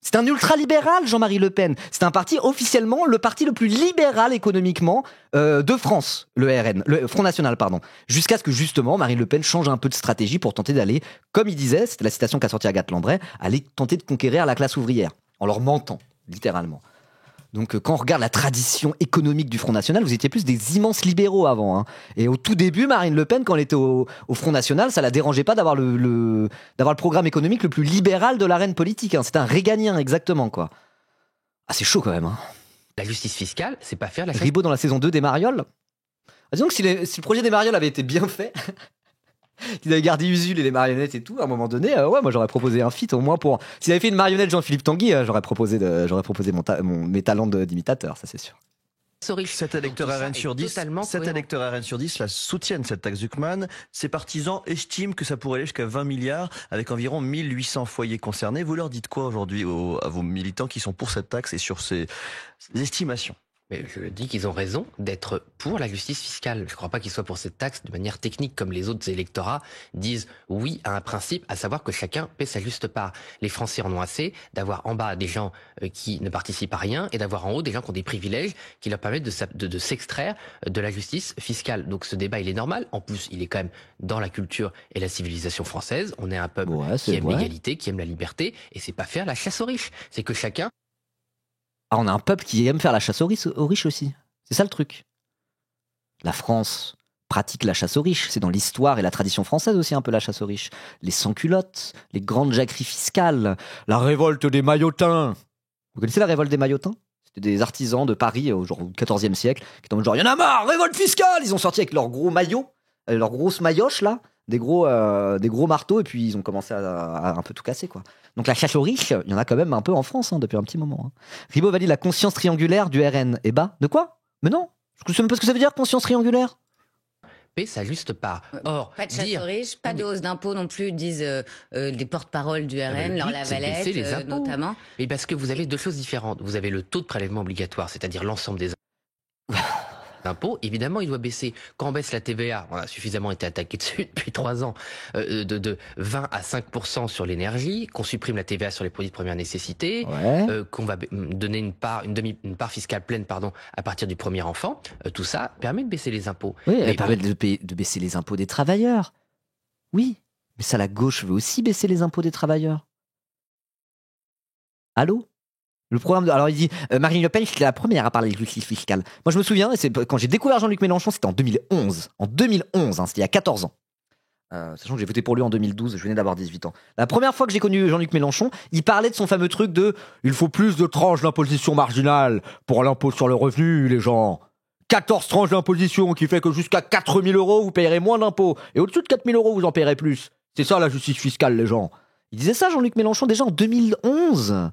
C'est un ultra-libéral, Jean-Marie Le Pen. C'est un parti officiellement le parti le plus libéral économiquement de France, le RN, le Front National, pardon. Jusqu'à ce que justement Marine Le Pen change un peu de stratégie pour tenter d'aller, comme il disait, c'était la citation qu'a sortie Agathe Lambray, aller tenter de conquérir la classe ouvrière en leur mentant, littéralement. Donc quand on regarde la tradition économique du Front National, vous étiez plus des immenses libéraux avant. Hein. Et au tout début, Marine Le Pen, quand elle était au Front National, ça la dérangeait pas d'avoir le programme économique le plus libéral de l'arène politique. Hein. C'était un réganien, exactement, quoi. C'est chaud quand même. Hein. La justice fiscale, c'est pas faire la... Ribot dans la saison 2 des Marioles. Disons que si le projet des Marioles avait été bien fait... qu'ils avaient gardé Usul et les marionnettes et tout, à un moment donné, moi j'aurais proposé un feat au moins pour... S'ils avaient fait une marionnette Jean-Philippe Tanguy, j'aurais proposé mes talents d'imitateur, ça c'est sûr. 7 électeurs RN sur 10 la soutiennent, cette taxe Zuckman. Ses partisans estiment que ça pourrait aller jusqu'à 20 milliards avec environ 1800 foyers concernés. Vous leur dites quoi aujourd'hui à vos militants qui sont pour cette taxe et sur ces estimations? Mais je dis qu'ils ont raison d'être pour la justice fiscale. Je ne crois pas qu'ils soient pour cette taxe de manière technique, comme les autres électorats disent oui à un principe, à savoir que chacun paie sa juste part. Les Français en ont assez d'avoir en bas des gens qui ne participent à rien et d'avoir en haut des gens qui ont des privilèges qui leur permettent de s'extraire de la justice fiscale. Donc ce débat, il est normal. En plus, il est quand même dans la culture et la civilisation française. On est un peuple qui aime l'égalité, qui aime la liberté. Et c'est pas faire la chasse aux riches. C'est que chacun Ah, on a un peuple qui aime faire la chasse aux riches aussi. C'est ça le truc. La France pratique la chasse aux riches. C'est dans l'histoire et la tradition française aussi un peu la chasse aux riches. Les sans-culottes, les grandes jacqueries fiscales, la révolte des maillotins. Vous connaissez la révolte des maillotins ? C'était des artisans de Paris au XIVe siècle qui étaient en mode genre, il y en a marre, révolte fiscale. Ils ont sorti avec leurs gros maillots, leurs grosses maillotches là, des gros marteaux, et puis ils ont commencé à un peu tout casser, quoi. Donc la chasse aux riches, il y en a quand même un peu en France depuis un petit moment. Ribot valide la conscience triangulaire du RN. Eh bah, de quoi ? Mais non, je ne sais même pas ce que ça veut dire, conscience triangulaire. Ça juste pas. Or, pas de chasse aux riches, pas de hausse d'impôts non plus, disent les porte-paroles du RN, Laure Lavalette notamment. Mais parce que vous avez deux choses différentes. Vous avez le taux de prélèvement obligatoire, c'est-à-dire l'ensemble des impôts. Évidemment, il doit baisser. Quand on baisse la TVA, on a suffisamment été attaqué dessus depuis 3 ans, de 20 à 5% sur l'énergie, qu'on supprime la TVA sur les produits de première nécessité, qu'on va donner une part fiscale pleine, à partir du premier enfant. Tout ça permet de baisser les impôts. Oui, elle permet de baisser les impôts des travailleurs. Oui, mais ça, la gauche veut aussi baisser les impôts des travailleurs. Allô ? Le programme alors il dit Marine Le Pen, c'était la première à parler de justice fiscale. Moi je me souviens, quand j'ai découvert Jean-Luc Mélenchon, c'était en 2011. En 2011, c'était il y a 14 ans. Sachant que j'ai voté pour lui en 2012, je venais d'avoir 18 ans. La première fois que j'ai connu Jean-Luc Mélenchon, il parlait de son fameux truc de « il faut plus de tranches d'imposition marginale pour l'impôt sur le revenu, les gens ». 14 tranches d'imposition qui fait que jusqu'à 4 000 €, vous payerez moins d'impôts. Et au-dessus de 4 000 €, vous en payerez plus. C'est ça la justice fiscale, les gens. Il disait ça, Jean-Luc Mélenchon, déjà en 2011.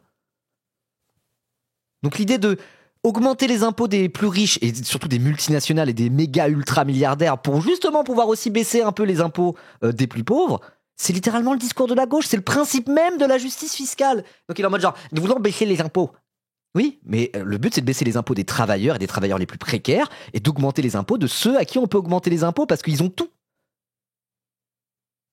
Donc l'idée de augmenter les impôts des plus riches et surtout des multinationales et des méga ultra milliardaires pour justement pouvoir aussi baisser un peu les impôts des plus pauvres, c'est littéralement le discours de la gauche, c'est le principe même de la justice fiscale. Donc il est en mode genre, nous voulons baisser les impôts. Oui, mais le but c'est de baisser les impôts des travailleurs et des travailleurs les plus précaires et d'augmenter les impôts de ceux à qui on peut augmenter les impôts parce qu'ils ont tout.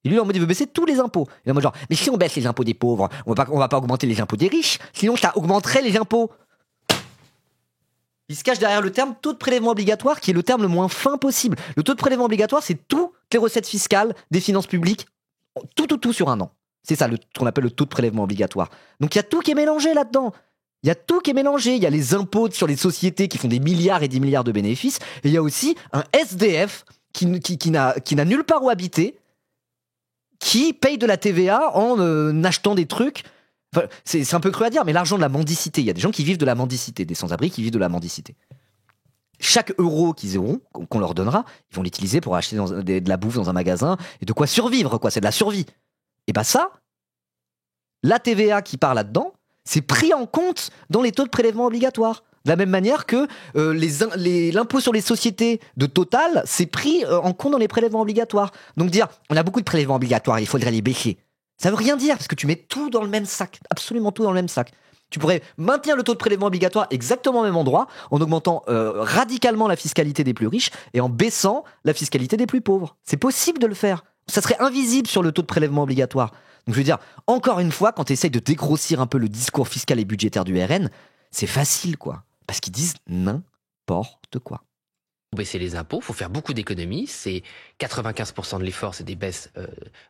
Et lui, en mode, il veut baisser tous les impôts. Il est en mode genre, mais si on baisse les impôts des pauvres, on va pas augmenter les impôts des riches, sinon ça augmenterait les impôts. Il se cache derrière le terme taux de prélèvement obligatoire, qui est le terme le moins fin possible. Le taux de prélèvement obligatoire, c'est toutes les recettes fiscales des finances publiques, tout sur un an. C'est ça qu'on appelle le taux de prélèvement obligatoire. Donc il y a tout qui est mélangé là-dedans. Il y a tout qui est mélangé. Il y a les impôts sur les sociétés qui font des milliards et des milliards de bénéfices. Et il y a aussi un SDF qui n'a nulle part où habiter, qui paye de la TVA en achetant des trucs. Enfin, c'est un peu cru à dire, mais l'argent de la mendicité, il y a des gens qui vivent de la mendicité, des sans-abri qui vivent de la mendicité. Chaque euro qu'ils auront, qu'on leur donnera, ils vont l'utiliser pour acheter de la bouffe dans un magasin et de quoi survivre, quoi. C'est de la survie. Et bah ça, la TVA qui part là-dedans, c'est pris en compte dans les taux de prélèvement obligatoires. De la même manière que l'impôt sur les sociétés de Total, c'est pris en compte dans les prélèvements obligatoires. Donc dire, on a beaucoup de prélèvements obligatoires, il faudrait les baisser. Ça veut rien dire, parce que tu mets tout dans le même sac, absolument tout dans le même sac. Tu pourrais maintenir le taux de prélèvement obligatoire exactement au même endroit, en augmentant radicalement la fiscalité des plus riches et en baissant la fiscalité des plus pauvres. C'est possible de le faire. Ça serait invisible sur le taux de prélèvement obligatoire. Donc je veux dire, encore une fois, quand tu essayes de dégrossir un peu le discours fiscal et budgétaire du RN, c'est facile, quoi. Parce qu'ils disent n'importe quoi. Pour baisser les impôts, il faut faire beaucoup d'économies. C'est 95% de l'effort, c'est des baisses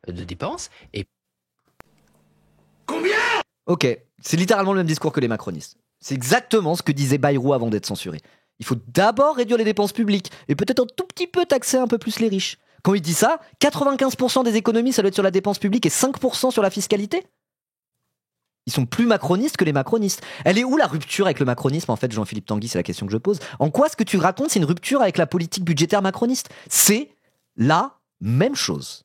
de dépenses. Et combien ? Ok, c'est littéralement le même discours que les macronistes. C'est exactement ce que disait Bayrou avant d'être censuré. Il faut d'abord réduire les dépenses publiques et peut-être un tout petit peu taxer un peu plus les riches. Quand il dit ça, 95% des économies, ça doit être sur la dépense publique et 5% sur la fiscalité. Ils sont plus macronistes que les macronistes. Elle est où la rupture avec le macronisme, en fait, Jean-Philippe Tanguy, c'est la question que je pose. En quoi ce que tu racontes, c'est une rupture avec la politique budgétaire macroniste ? C'est la même chose.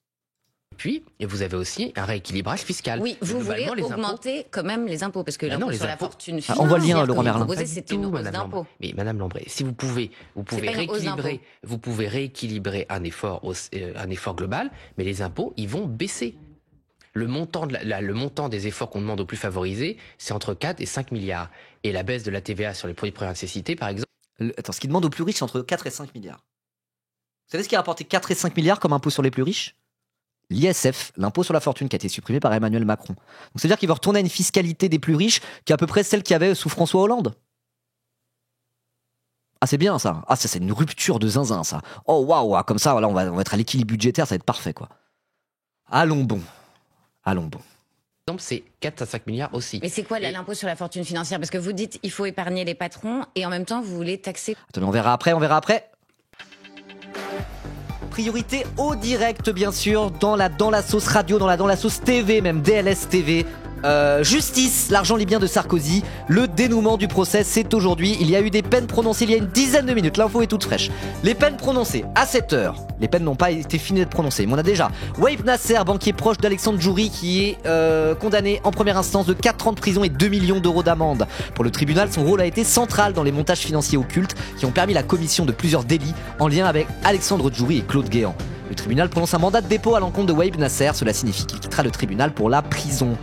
Puis, vous avez aussi un rééquilibrage fiscal. Oui, vous voulez augmenter quand même les impôts, parce que l'impôt sur la fortune financière, on voit le lien, Laurent Merlin. C'était une hausse d'impôt. Mais Madame Lambray, si vous pouvez rééquilibrer un effort global, mais les impôts, ils vont baisser. Le montant des efforts qu'on demande aux plus favorisés, c'est entre 4 et 5 milliards. Et la baisse de la TVA sur les produits de première nécessité, par exemple... Attends, ce qu'ils demandent aux plus riches, c'est entre 4 et 5 milliards. Vous savez ce qui a rapporté 4 et 5 milliards comme impôt sur les plus riches ? L'ISF, l'impôt sur la fortune, qui a été supprimé par Emmanuel Macron. Donc c'est-à-dire qu'il va retourner à une fiscalité des plus riches qui est à peu près celle qu'il y avait sous François Hollande. Ah, c'est bien ça. Ah, ça, c'est une rupture de zinzin, ça. Oh, waouh, comme ça, voilà, on va être à l'équilibre budgétaire, ça va être parfait, quoi. Allons bon. c'est 4 à 5 milliards aussi. Mais c'est quoi l'impôt sur la fortune financière? Parce que vous dites il faut épargner les patrons et en même temps vous voulez taxer. Attendez, on verra après. Priorité au direct, bien sûr, dans la sauce radio, dans la sauce TV, même DLS TV. Justice, l'argent libyen de Sarkozy. Le dénouement du procès, c'est aujourd'hui. Il y a eu des peines prononcées il y a une dizaine de minutes. L'info est toute fraîche. Les peines prononcées à 7h. Les peines n'ont pas été finies d'être prononcées. Mais on a déjà Waib Nasser, banquier proche d'Alexandre Djouri, qui est condamné en première instance de 4 ans de prison et 2 millions d'euros d'amende. Pour le tribunal, son rôle a été central dans les montages financiers occultes qui ont permis la commission de plusieurs délits en lien avec Alexandre Djouri et Claude Guéant. Le tribunal prononce un mandat de dépôt à l'encontre de Waib Nasser. Cela signifie qu'il quittera le tribunal pour la prison.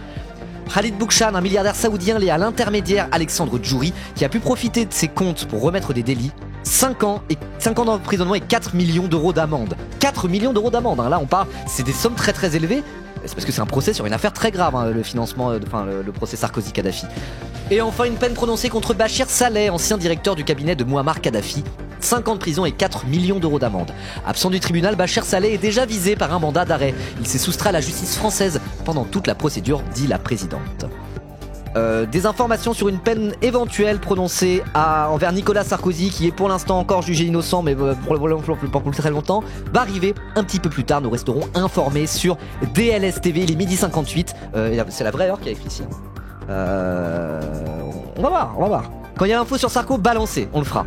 Khalid Bouchane, un milliardaire saoudien lié à l'intermédiaire Alexandre Djouri, qui a pu profiter de ses comptes pour remettre des délits. 5 ans d'emprisonnement et 4 millions d'euros d'amende. 4 millions d'euros d'amende, hein. Là on parle, c'est des sommes très très élevées. C'est parce que c'est un procès sur une affaire très grave, hein, le procès Sarkozy-Kadhafi. Et enfin une peine prononcée contre Bachir Saleh, ancien directeur du cabinet de Mouammar Kadhafi. 5 ans de prison et 4 millions d'euros d'amende. Absent du tribunal, Bachir Saleh est déjà visé par un mandat d'arrêt. Il s'est soustrait à la justice française pendant toute la procédure, dit la présidente. Des informations sur une peine éventuelle prononcée envers Nicolas Sarkozy, qui est pour l'instant encore jugé innocent, mais pour très longtemps, va arriver un petit peu plus tard. Nous resterons informés sur DLS TV, il est 12h58. C'est la vraie heure qui a écrit ici. On va voir. Quand il y a l'info sur Sarko, balancez, on le fera.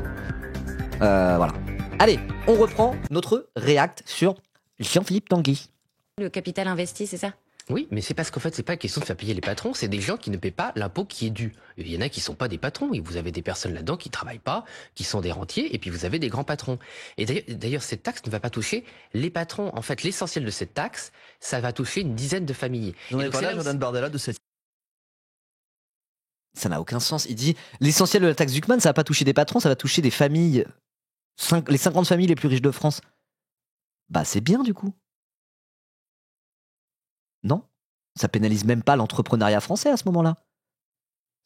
Voilà. Allez, on reprend notre réact sur Jean-Philippe Tanguy. Le capital investi, c'est ça? Oui, mais c'est parce qu'en fait, c'est pas question de faire payer les patrons, c'est des gens qui ne paient pas l'impôt qui est dû. Il y en a qui sont pas des patrons, et vous avez des personnes là-dedans qui travaillent pas, qui sont des rentiers, et puis vous avez des grands patrons. Et d'ailleurs, cette taxe ne va pas toucher les patrons. En fait, l'essentiel de cette taxe, ça va toucher une dizaine de familles. Vous en avez parlé à Jordan Bardella de cette... Ça n'a aucun sens. Il dit, l'essentiel de la taxe Zuckman, ça va pas toucher des patrons, ça va toucher des familles, les 50 familles les plus riches de France. Bah c'est bien du coup. Non, ça pénalise même pas l'entrepreneuriat français à ce moment-là.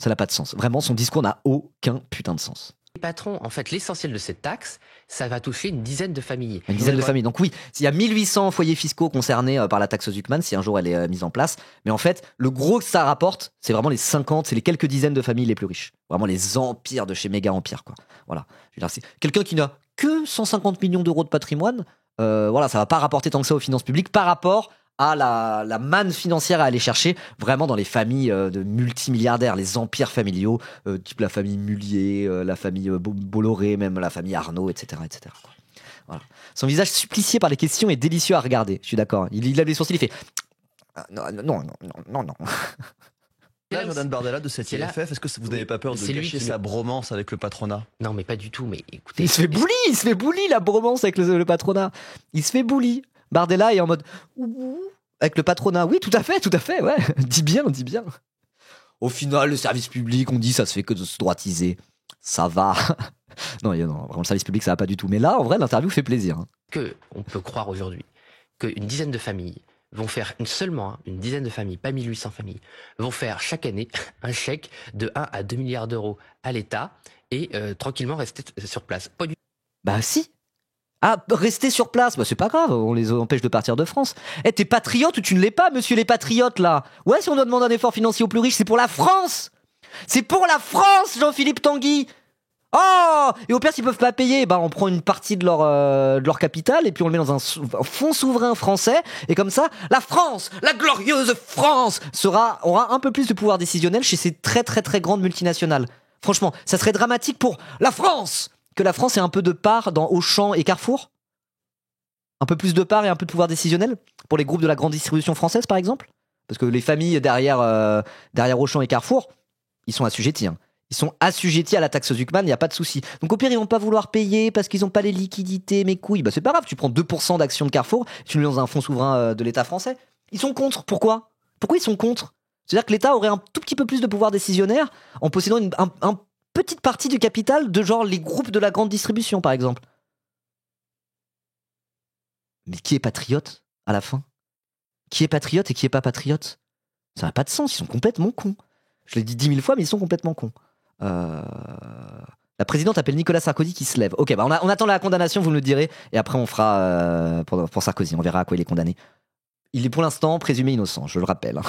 Ça n'a pas de sens. Vraiment, son discours n'a aucun putain de sens. Les patrons, en fait, l'essentiel de cette taxe, ça va toucher une dizaine de familles. Une dizaine de familles. Donc oui, il y a 1800 foyers fiscaux concernés par la taxe Zuckman, si un jour elle est mise en place. Mais en fait, le gros que ça rapporte, c'est vraiment les 50, c'est les quelques dizaines de familles les plus riches. Vraiment les empires de chez méga empires, quoi. Voilà. Je veux dire, c'est quelqu'un qui n'a que 150 millions d'euros de patrimoine, voilà, ça va pas rapporter tant que ça aux finances publiques par rapport à la manne financière à aller chercher vraiment dans les familles de multimilliardaires, les empires familiaux, type la famille Mullier, la famille Bolloré, même la famille Arnaud, etc. quoi. Voilà. Son visage supplicié par les questions est délicieux à regarder, je suis d'accord. Il lève les sourcils, il fait non. Là, Jordan Bardella de cette IFF, est-ce que vous n'avez pas peur de gâcher sa bromance avec le patronat? Non, mais pas du tout, mais écoutez... Il se fait bully la bromance avec le patronat. Il se fait bully. Bardella est en mode avec le patronat. Oui, tout à fait, ouais. Dis bien. Au final, le service public, on dit ça se fait que de se droitiser. Ça va. Non, vraiment, le service public, ça va pas du tout. Mais là, en vrai, l'interview fait plaisir. On peut croire aujourd'hui qu'une dizaine de familles vont faire une dizaine de familles, pas 1800 familles, vont faire chaque année un chèque de 1 à 2 milliards d'euros à l'État et tranquillement rester sur place. Pas du... Bah si. Ah, rester sur place, bah c'est pas grave, on les empêche de partir de France. T'es patriote ou tu ne l'es pas, monsieur les patriotes, là? Ouais, si on doit demander un effort financier aux plus riches, c'est pour la France! C'est pour la France, Jean-Philippe Tanguy! Oh! Et au pire, s'ils peuvent pas payer, bah on prend une partie de leur capital et puis on le met dans un fonds souverain français. Et comme ça, la France, la glorieuse France, aura un peu plus de pouvoir décisionnel chez ces très très très grandes multinationales. Franchement, ça serait dramatique pour la France que la France ait un peu de part dans Auchan et Carrefour. Un peu plus de part et un peu de pouvoir décisionnel pour les groupes de la grande distribution française, par exemple. Parce que les familles derrière Auchan et Carrefour, ils sont assujettis. Ils sont assujettis à la taxe Zuckman, il n'y a pas de souci. Donc au pire, ils vont pas vouloir payer parce qu'ils n'ont pas les liquidités, mes couilles. Bah c'est pas grave, tu prends 2% d'actions de Carrefour, tu le mets dans un fonds souverain de l'État français. Ils sont contre. Pourquoi ils sont contre? C'est-à-dire que l'État aurait un tout petit peu plus de pouvoir décisionnaire en possédant une petite partie du capital de genre les groupes de la grande distribution, par exemple. Mais qui est patriote à la fin? Qui est patriote et qui est pas patriote? Ça n'a pas de sens, ils sont complètement cons. Je l'ai dit 10 000 fois, mais ils sont complètement cons. La présidente appelle Nicolas Sarkozy qui se lève. Ok, bah on attend la condamnation, vous me le direz, et après on fera pour Sarkozy, on verra à quoi il est condamné. Il est pour l'instant présumé innocent, je le rappelle.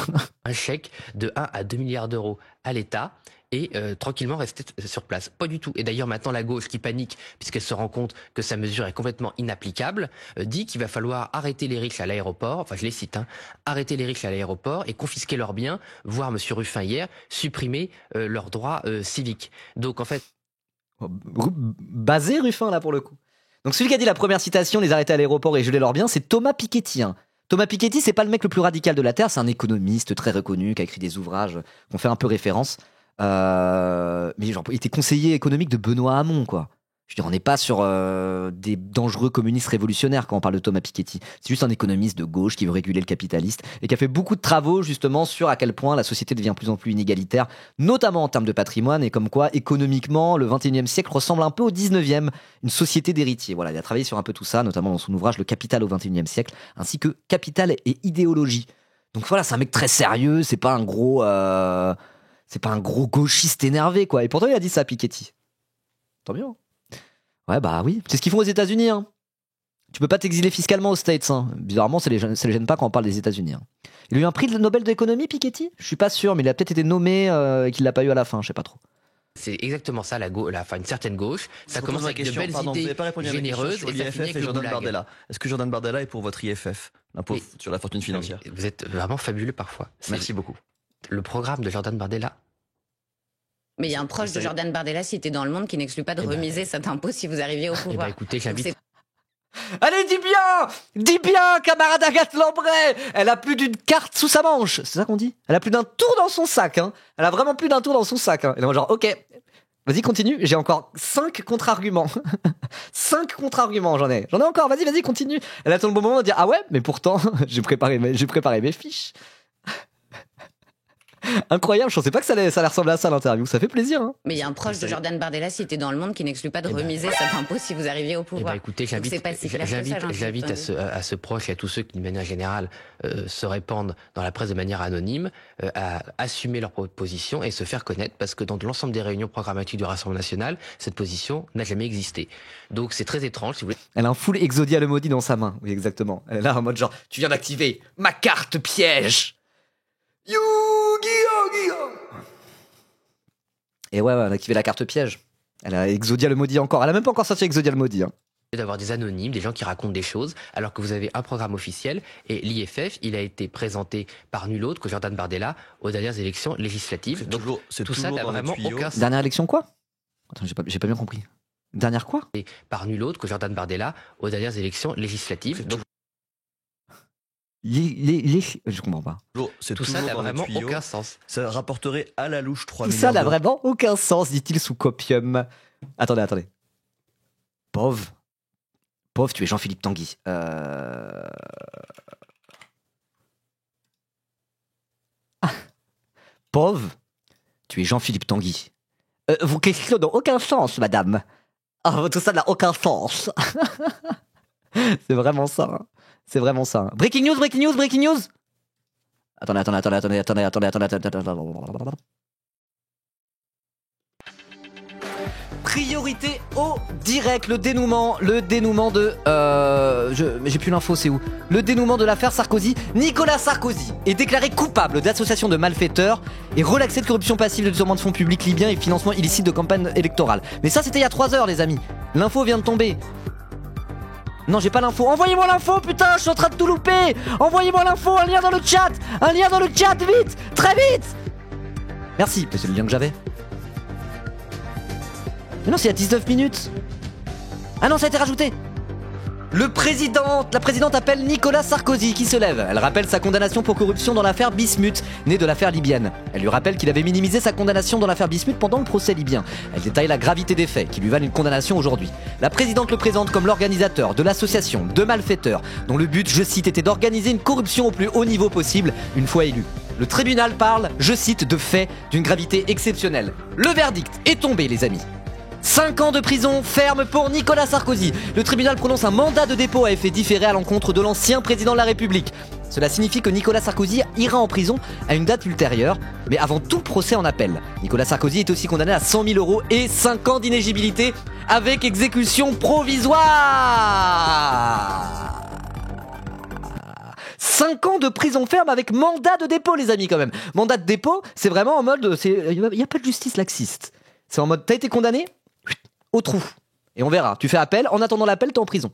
Un chèque de 1 à 2 milliards d'euros à l'État et tranquillement rester sur place. Pas du tout. Et d'ailleurs, maintenant, la gauche qui panique, puisqu'elle se rend compte que sa mesure est complètement inapplicable, dit qu'il va falloir arrêter les riches à l'aéroport, enfin je les cite, arrêter les riches à l'aéroport et confisquer leurs biens, voire M. Ruffin hier, supprimer leurs droits civiques. Donc en fait... Basé Ruffin, là, pour le coup. Donc celui qui a dit la première citation, les arrêter à l'aéroport et geler leurs biens, c'est Thomas Piketty. Thomas Piketty, c'est pas le mec le plus radical de la Terre, c'est un économiste très reconnu, qui a écrit des ouvrages qu'on fait un peu référence. Mais genre, il était conseiller économique de Benoît Hamon, quoi. Je veux dire, on n'est pas sur des dangereux communistes révolutionnaires quand on parle de Thomas Piketty. C'est juste un économiste de gauche qui veut réguler le capitaliste et qui a fait beaucoup de travaux justement sur à quel point la société devient de plus en plus inégalitaire, notamment en termes de patrimoine, et comme quoi économiquement le 21e siècle ressemble un peu au 19e, une société d'héritiers. Voilà, il a travaillé sur un peu tout ça, notamment dans son ouvrage Le Capital au 21e siècle, ainsi que Capital et idéologie. Donc voilà, c'est un mec très sérieux, c'est pas un gros gauchiste énervé, quoi. Et pourtant il a dit ça, Piketty. Tant mieux. Ouais, bah oui, c'est ce qu'ils font aux États-Unis. Tu peux pas t'exiler fiscalement aux States. Bizarrement, ça les gêne pas quand on parle des États-Unis. Il a eu un prix de Nobel d'économie, Piketty ? Je suis pas sûr, mais il a peut-être été nommé et qu'il l'a pas eu à la fin, je sais pas trop. C'est exactement ça, une certaine gauche. Ça commence avec de belles vous idées n'avez pas répondu généreuses sur et ça finit l'IFF avec et le Jordan goulag. Bardella. Est-ce que Jordan Bardella est pour votre IFF, l'impôt sur la fortune financière ? Vous êtes vraiment fabuleux parfois. Merci beaucoup. Le programme de Jordan Bardella. Mais il y a un proche de Jordan Bardella cité dans Le Monde qui n'exclut pas de remiser cet impôt si vous arriviez au pouvoir. Écoutez, j'invite... Allez, dis bien, camarade Agathe Lambray. Elle a plus d'une carte sous sa manche. C'est ça qu'on dit ? Elle a plus d'un tour dans son sac. Elle a vraiment plus d'un tour dans son sac. Et donc genre, ok, vas-y, continue. J'ai encore 5 contre-arguments. 5 contre-arguments, j'en ai encore. Vas-y, continue. Elle attend le bon moment de dire, ah ouais, mais pourtant, j'ai préparé mes fiches. Incroyable, je pensais pas que ça allait ressembler à ça l'interview, ça fait plaisir. Mais il y a un proche de Jordan Bardella cité dans Le Monde qui n'exclut pas de remiser cet impôt si vous arriviez au pouvoir. Écoutez, j'invite à ce proche et à tous ceux qui de manière générale se répandent dans la presse de manière anonyme à assumer leur position et se faire connaître, parce que dans l'ensemble des réunions programmatiques du Rassemblement National, cette position n'a jamais existé. Donc c'est très étrange, si vous voulez. Elle a un full Exodia le maudit dans sa main, oui exactement. Elle est là en mode genre, tu viens d'activer ma carte piège. Et ouais, elle a activé la carte piège. Elle a Exodia le maudit encore. Elle a même pas encore sorti Exodia le maudit. D'avoir des anonymes, des gens qui racontent des choses, alors que vous avez un programme officiel. Et l'IFF, il a été présenté par nul autre que Jordan Bardella aux dernières élections législatives. Donc tout ça n'a vraiment aucun sens. Dernière élection quoi ? Attends, j'ai pas bien compris. Dernière quoi ? Et par nul autre que Jordan Bardella aux dernières élections législatives. Donc je comprends pas. Tout ça n'a vraiment aucun sens. Ça rapporterait à la louche 3 milliards. Tout ça n'a vraiment aucun sens, dit-il sous copium. Attendez. Pauvre, tu es Jean-Philippe Tanguy. Pauvre, tu es Jean-Philippe Tanguy. Vos questions n'ont aucun sens, madame. Tout ça n'a aucun sens. C'est vraiment ça. C'est vraiment ça. Breaking news. Attendez. Priorité au direct, le dénouement de... j'ai plus l'info, c'est où ? Le dénouement de l'affaire Sarkozy. Nicolas Sarkozy est déclaré coupable d'association de malfaiteurs et relaxé de corruption passive, de détournement de fonds publics libyens et financement illicite de campagne électorale. Mais ça, c'était il y a 3 heures, les amis. L'info vient de tomber. Non, j'ai pas l'info. Envoyez-moi l'info, putain, je suis en train de tout louper. Envoyez-moi l'info, un lien dans le chat, vite, très vite. Merci, c'est le lien que j'avais. Mais non, c'est il y a 19 minutes. Ah non, ça a été rajouté. La présidente appelle Nicolas Sarkozy qui se lève. Elle rappelle sa condamnation pour corruption dans l'affaire Bismuth, née de l'affaire libyenne. Elle lui rappelle qu'il avait minimisé sa condamnation dans l'affaire Bismuth pendant le procès libyen. Elle détaille la gravité des faits qui lui valent une condamnation aujourd'hui. La présidente le présente comme l'organisateur de l'association de malfaiteurs dont le but, je cite, était d'organiser une corruption au plus haut niveau possible une fois élu. Le tribunal parle, je cite, de faits d'une gravité exceptionnelle. Le verdict est tombé, les amis. 5 ans de prison ferme pour Nicolas Sarkozy. Le tribunal prononce un mandat de dépôt à effet différé à l'encontre de l'ancien président de la République. Cela signifie que Nicolas Sarkozy ira en prison à une date ultérieure, mais avant tout procès en appel. Nicolas Sarkozy est aussi condamné à 100 000 € et 5 ans d'inéligibilité avec exécution provisoire. 5 ans de prison ferme avec mandat de dépôt, les amis, quand même. Mandat de dépôt, c'est vraiment en mode, il n'y a pas de justice laxiste. C'est en mode, t'as été condamné, au trou. Et on verra. Tu fais appel, en attendant l'appel, t'es en prison.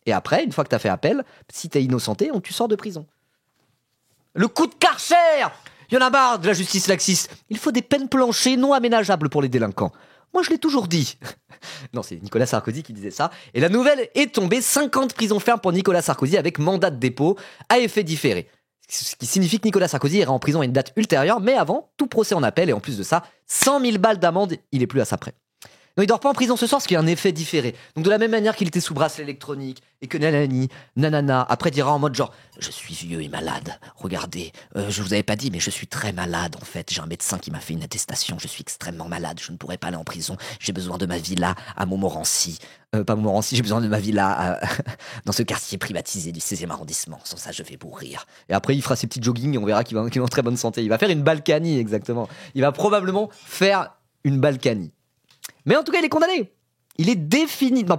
Et après, une fois que t'as fait appel, si t'es innocenté, tu sors de prison. Le coup de Karcher! Il y en a marre de la justice laxiste. Il faut des peines planchées non aménageables pour les délinquants. Moi, je l'ai toujours dit. Non, c'est Nicolas Sarkozy qui disait ça. Et la nouvelle est tombée. 50 prisons fermes pour Nicolas Sarkozy avec mandat de dépôt à effet différé. Ce qui signifie que Nicolas Sarkozy ira en prison à une date ultérieure. Mais avant, tout procès en appel. Et en plus de ça, 100 000 balles d'amende. Il est plus à sa près. Non, il dort pas en prison ce soir parce qu'il y a un effet différé. Donc de la même manière qu'il était sous bracelet électronique et que nanana, après dira en mode genre je suis vieux et malade. Regardez, je vous avais pas dit mais je suis très malade en fait. J'ai un médecin qui m'a fait une attestation. Je suis extrêmement malade. Je ne pourrais pas aller en prison. J'ai besoin de ma villa à Montmorency. Pas Montmorency, j'ai besoin de ma villa dans ce quartier privatisé du 16e arrondissement. Sans ça, je vais mourir. Et après, il fera ses petits joggings et on verra qu'il est en très bonne santé. Il va faire une Balkany, exactement. Il va probablement faire une Balkany. Mais en tout cas, il est condamné. Il est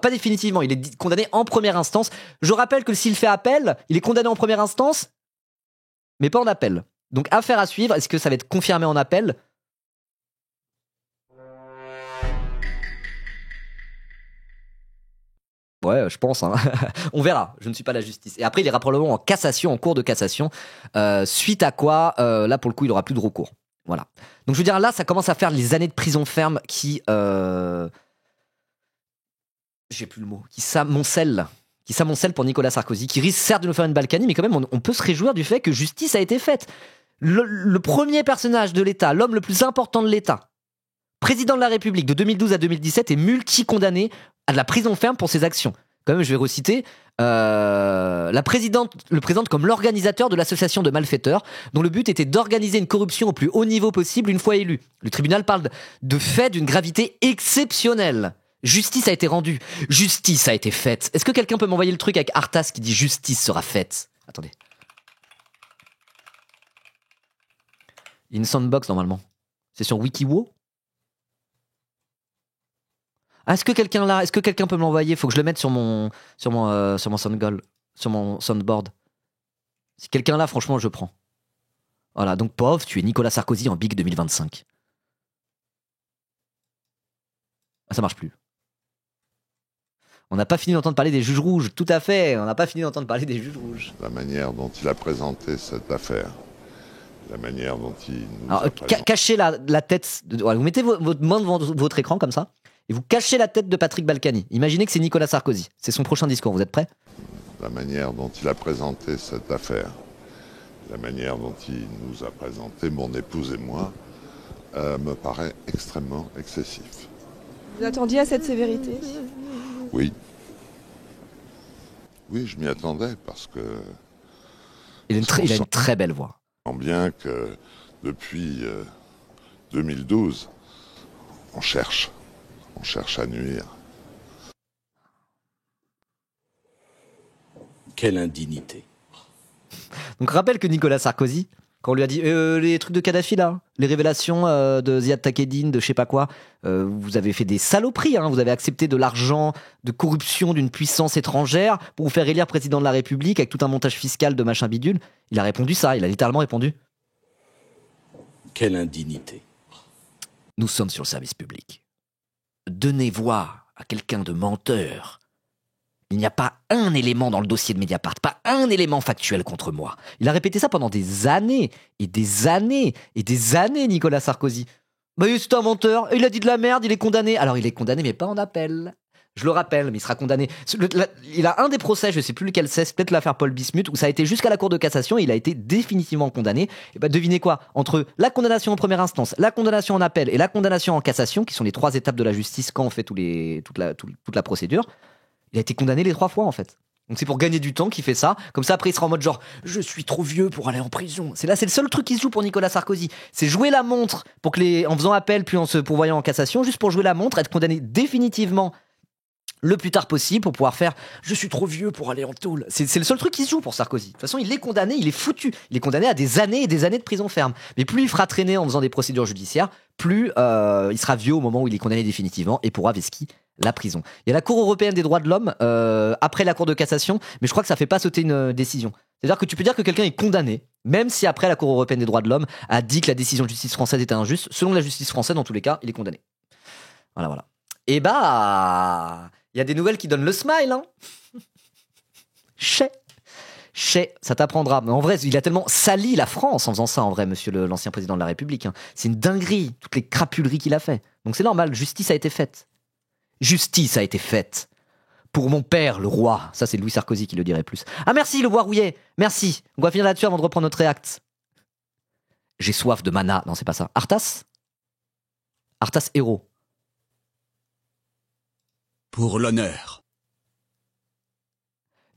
pas définitivement, il est condamné en première instance. Je rappelle que s'il fait appel, il est condamné en première instance, mais pas en appel. Donc, affaire à suivre. Est-ce que ça va être confirmé en appel ? Ouais, je pense. Hein. On verra. Je ne suis pas la justice. Et après, il ira probablement en cassation, en cours de cassation. Suite à quoi, là, pour le coup, il aura plus de recours. Voilà. Donc je veux dire, là, ça commence à faire les années de prison ferme qui... J'ai plus le mot. Qui s'amoncellent pour Nicolas Sarkozy, qui risque certes de nous faire une Balkany, mais quand même, on peut se réjouir du fait que justice a été faite. Le premier personnage de l'État, l'homme le plus important de l'État, président de la République de 2012 à 2017, est multi-condamné à de la prison ferme pour ses actions. Quand même, je vais reciter... le présente comme l'organisateur de l'association de malfaiteurs dont le but était d'organiser une corruption au plus haut niveau possible une fois élu. Le tribunal parle de faits d'une gravité exceptionnelle. Justice a été rendue. Justice a été faite. Est-ce que quelqu'un peut m'envoyer le truc avec Arthas qui dit justice sera faite ? Attendez. Il y a une soundbox normalement. C'est sur Wikiwo ? Est-ce que quelqu'un peut me l'envoyer ? Faut que je le mette sur mon soundboard. Si quelqu'un là, franchement, je prends. Voilà, donc pauvre, tu es Nicolas Sarkozy en Big 2025. Ah, ça marche plus. On n'a pas fini d'entendre parler des juges rouges, tout à fait. On n'a pas fini d'entendre parler des juges rouges. La manière dont il a présenté cette affaire, la manière dont il nous Alors, cachez la tête. Vous mettez votre main devant votre écran comme ça. Et vous cachez la tête de Patrick Balkany. Imaginez que c'est Nicolas Sarkozy. C'est son prochain discours. Vous êtes prêts ? La manière dont il a présenté cette affaire, la manière dont il nous a présenté, mon épouse et moi, me paraît extrêmement excessif. Vous attendiez à cette sévérité ? Oui. Oui, je m'y attendais parce que... Il a une très belle voix. Bien que depuis 2012, on cherche à nuire. Quelle indignité. Donc rappelle que Nicolas Sarkozy, quand on lui a dit les trucs de Kadhafi là, les révélations de Ziad Takedine, de je sais pas quoi, vous avez fait des saloperies, hein, vous avez accepté de l'argent de corruption d'une puissance étrangère pour vous faire élire président de la République avec tout un montage fiscal de machin bidule. Il a répondu ça, il a littéralement répondu. Quelle indignité. Nous sommes sur le service public. Donnez voix à quelqu'un de menteur. Il n'y a pas un élément dans le dossier de Mediapart, pas un élément factuel contre moi. Il a répété ça pendant des années, et des années, et des années, Nicolas Sarkozy. Bah, c'est un menteur, il a dit de la merde, il est condamné. Alors il est condamné, mais pas en appel. Je le rappelle, mais il sera condamné. Il a un des procès, je ne sais plus lequel c'est peut-être l'affaire Paul Bismuth, où ça a été jusqu'à la Cour de cassation et il a été définitivement condamné. Et bah, devinez quoi ? Entre la condamnation en première instance, la condamnation en appel et la condamnation en cassation, qui sont les 3 étapes de la justice quand on fait toute la procédure, il a été condamné les 3 fois en fait. Donc c'est pour gagner du temps qu'il fait ça. Comme ça, après, il sera en mode genre « Je suis trop vieux pour aller en prison ». C'est le seul truc qui se joue pour Nicolas Sarkozy. C'est jouer la montre pour en faisant appel puis en se pourvoyant en cassation, juste pour jouer la montre, être condamné définitivement le plus tard possible pour pouvoir faire « Je suis trop vieux pour aller en tôle ». C'est le seul truc qui se joue pour Sarkozy. De toute façon, il est condamné, il est foutu. Il est condamné à des années et des années de prison ferme. Mais plus il fera traîner en faisant des procédures judiciaires, plus il sera vieux au moment où il est condamné définitivement et pourra vesquy la prison. Il y a la Cour européenne des droits de l'homme après la Cour de cassation, mais je crois que ça fait pas sauter une décision. C'est-à-dire que tu peux dire que quelqu'un est condamné, même si après la Cour européenne des droits de l'homme a dit que la décision de justice française était injuste. Selon la justice française, dans tous les cas, il est condamné. Voilà. Et bah, il y a des nouvelles qui donnent le smile, hein. Ça t'apprendra. Mais en vrai, il a tellement sali la France en faisant ça, en vrai, monsieur l'ancien président de la République. Hein. C'est une dinguerie, toutes les crapuleries qu'il a fait. Donc c'est normal, justice a été faite. Justice a été faite. Pour mon père, le roi. Ça, c'est Louis Sarkozy qui le dirait plus. Ah merci, le bois rouillé. Merci. On va finir là-dessus avant de reprendre notre réact. J'ai soif de mana. Non, c'est pas ça. Arthas héros. Pour l'honneur.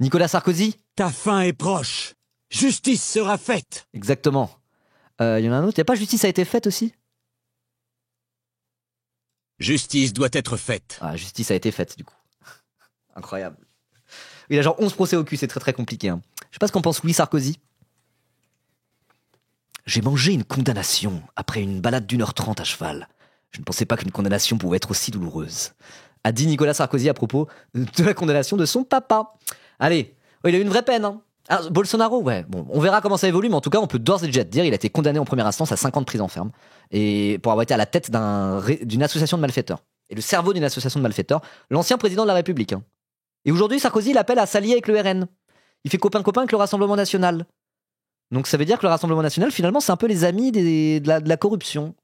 Nicolas Sarkozy. Ta fin est proche. Justice sera faite. Exactement. Il y en a un autre. Il n'y a pas justice a été faite aussi? Justice doit être faite. Ah, justice a été faite, du coup. Incroyable. Il a genre 11 procès au cul, c'est très très compliqué. Hein. Je sais pas ce qu'en pense Louis Sarkozy. J'ai mangé une condamnation après une balade d'1h30 à cheval. Je ne pensais pas qu'une condamnation pouvait être aussi douloureuse. A dit Nicolas Sarkozy à propos de la condamnation de son papa. Allez, il a eu une vraie peine. Hein. Alors, Bolsonaro, ouais, bon, on verra comment ça évolue, mais en tout cas, on peut d'ores et déjà dire il a été condamné en première instance à 5 ans de prison ferme et pour avoir été à la tête d'une association de malfaiteurs. Et le cerveau d'une association de malfaiteurs, l'ancien président de la République. Hein. Et aujourd'hui, Sarkozy, il appelle à s'allier avec le RN. Il fait copain-copain avec le Rassemblement National. Donc ça veut dire que le Rassemblement National, finalement, c'est un peu les amis de la corruption.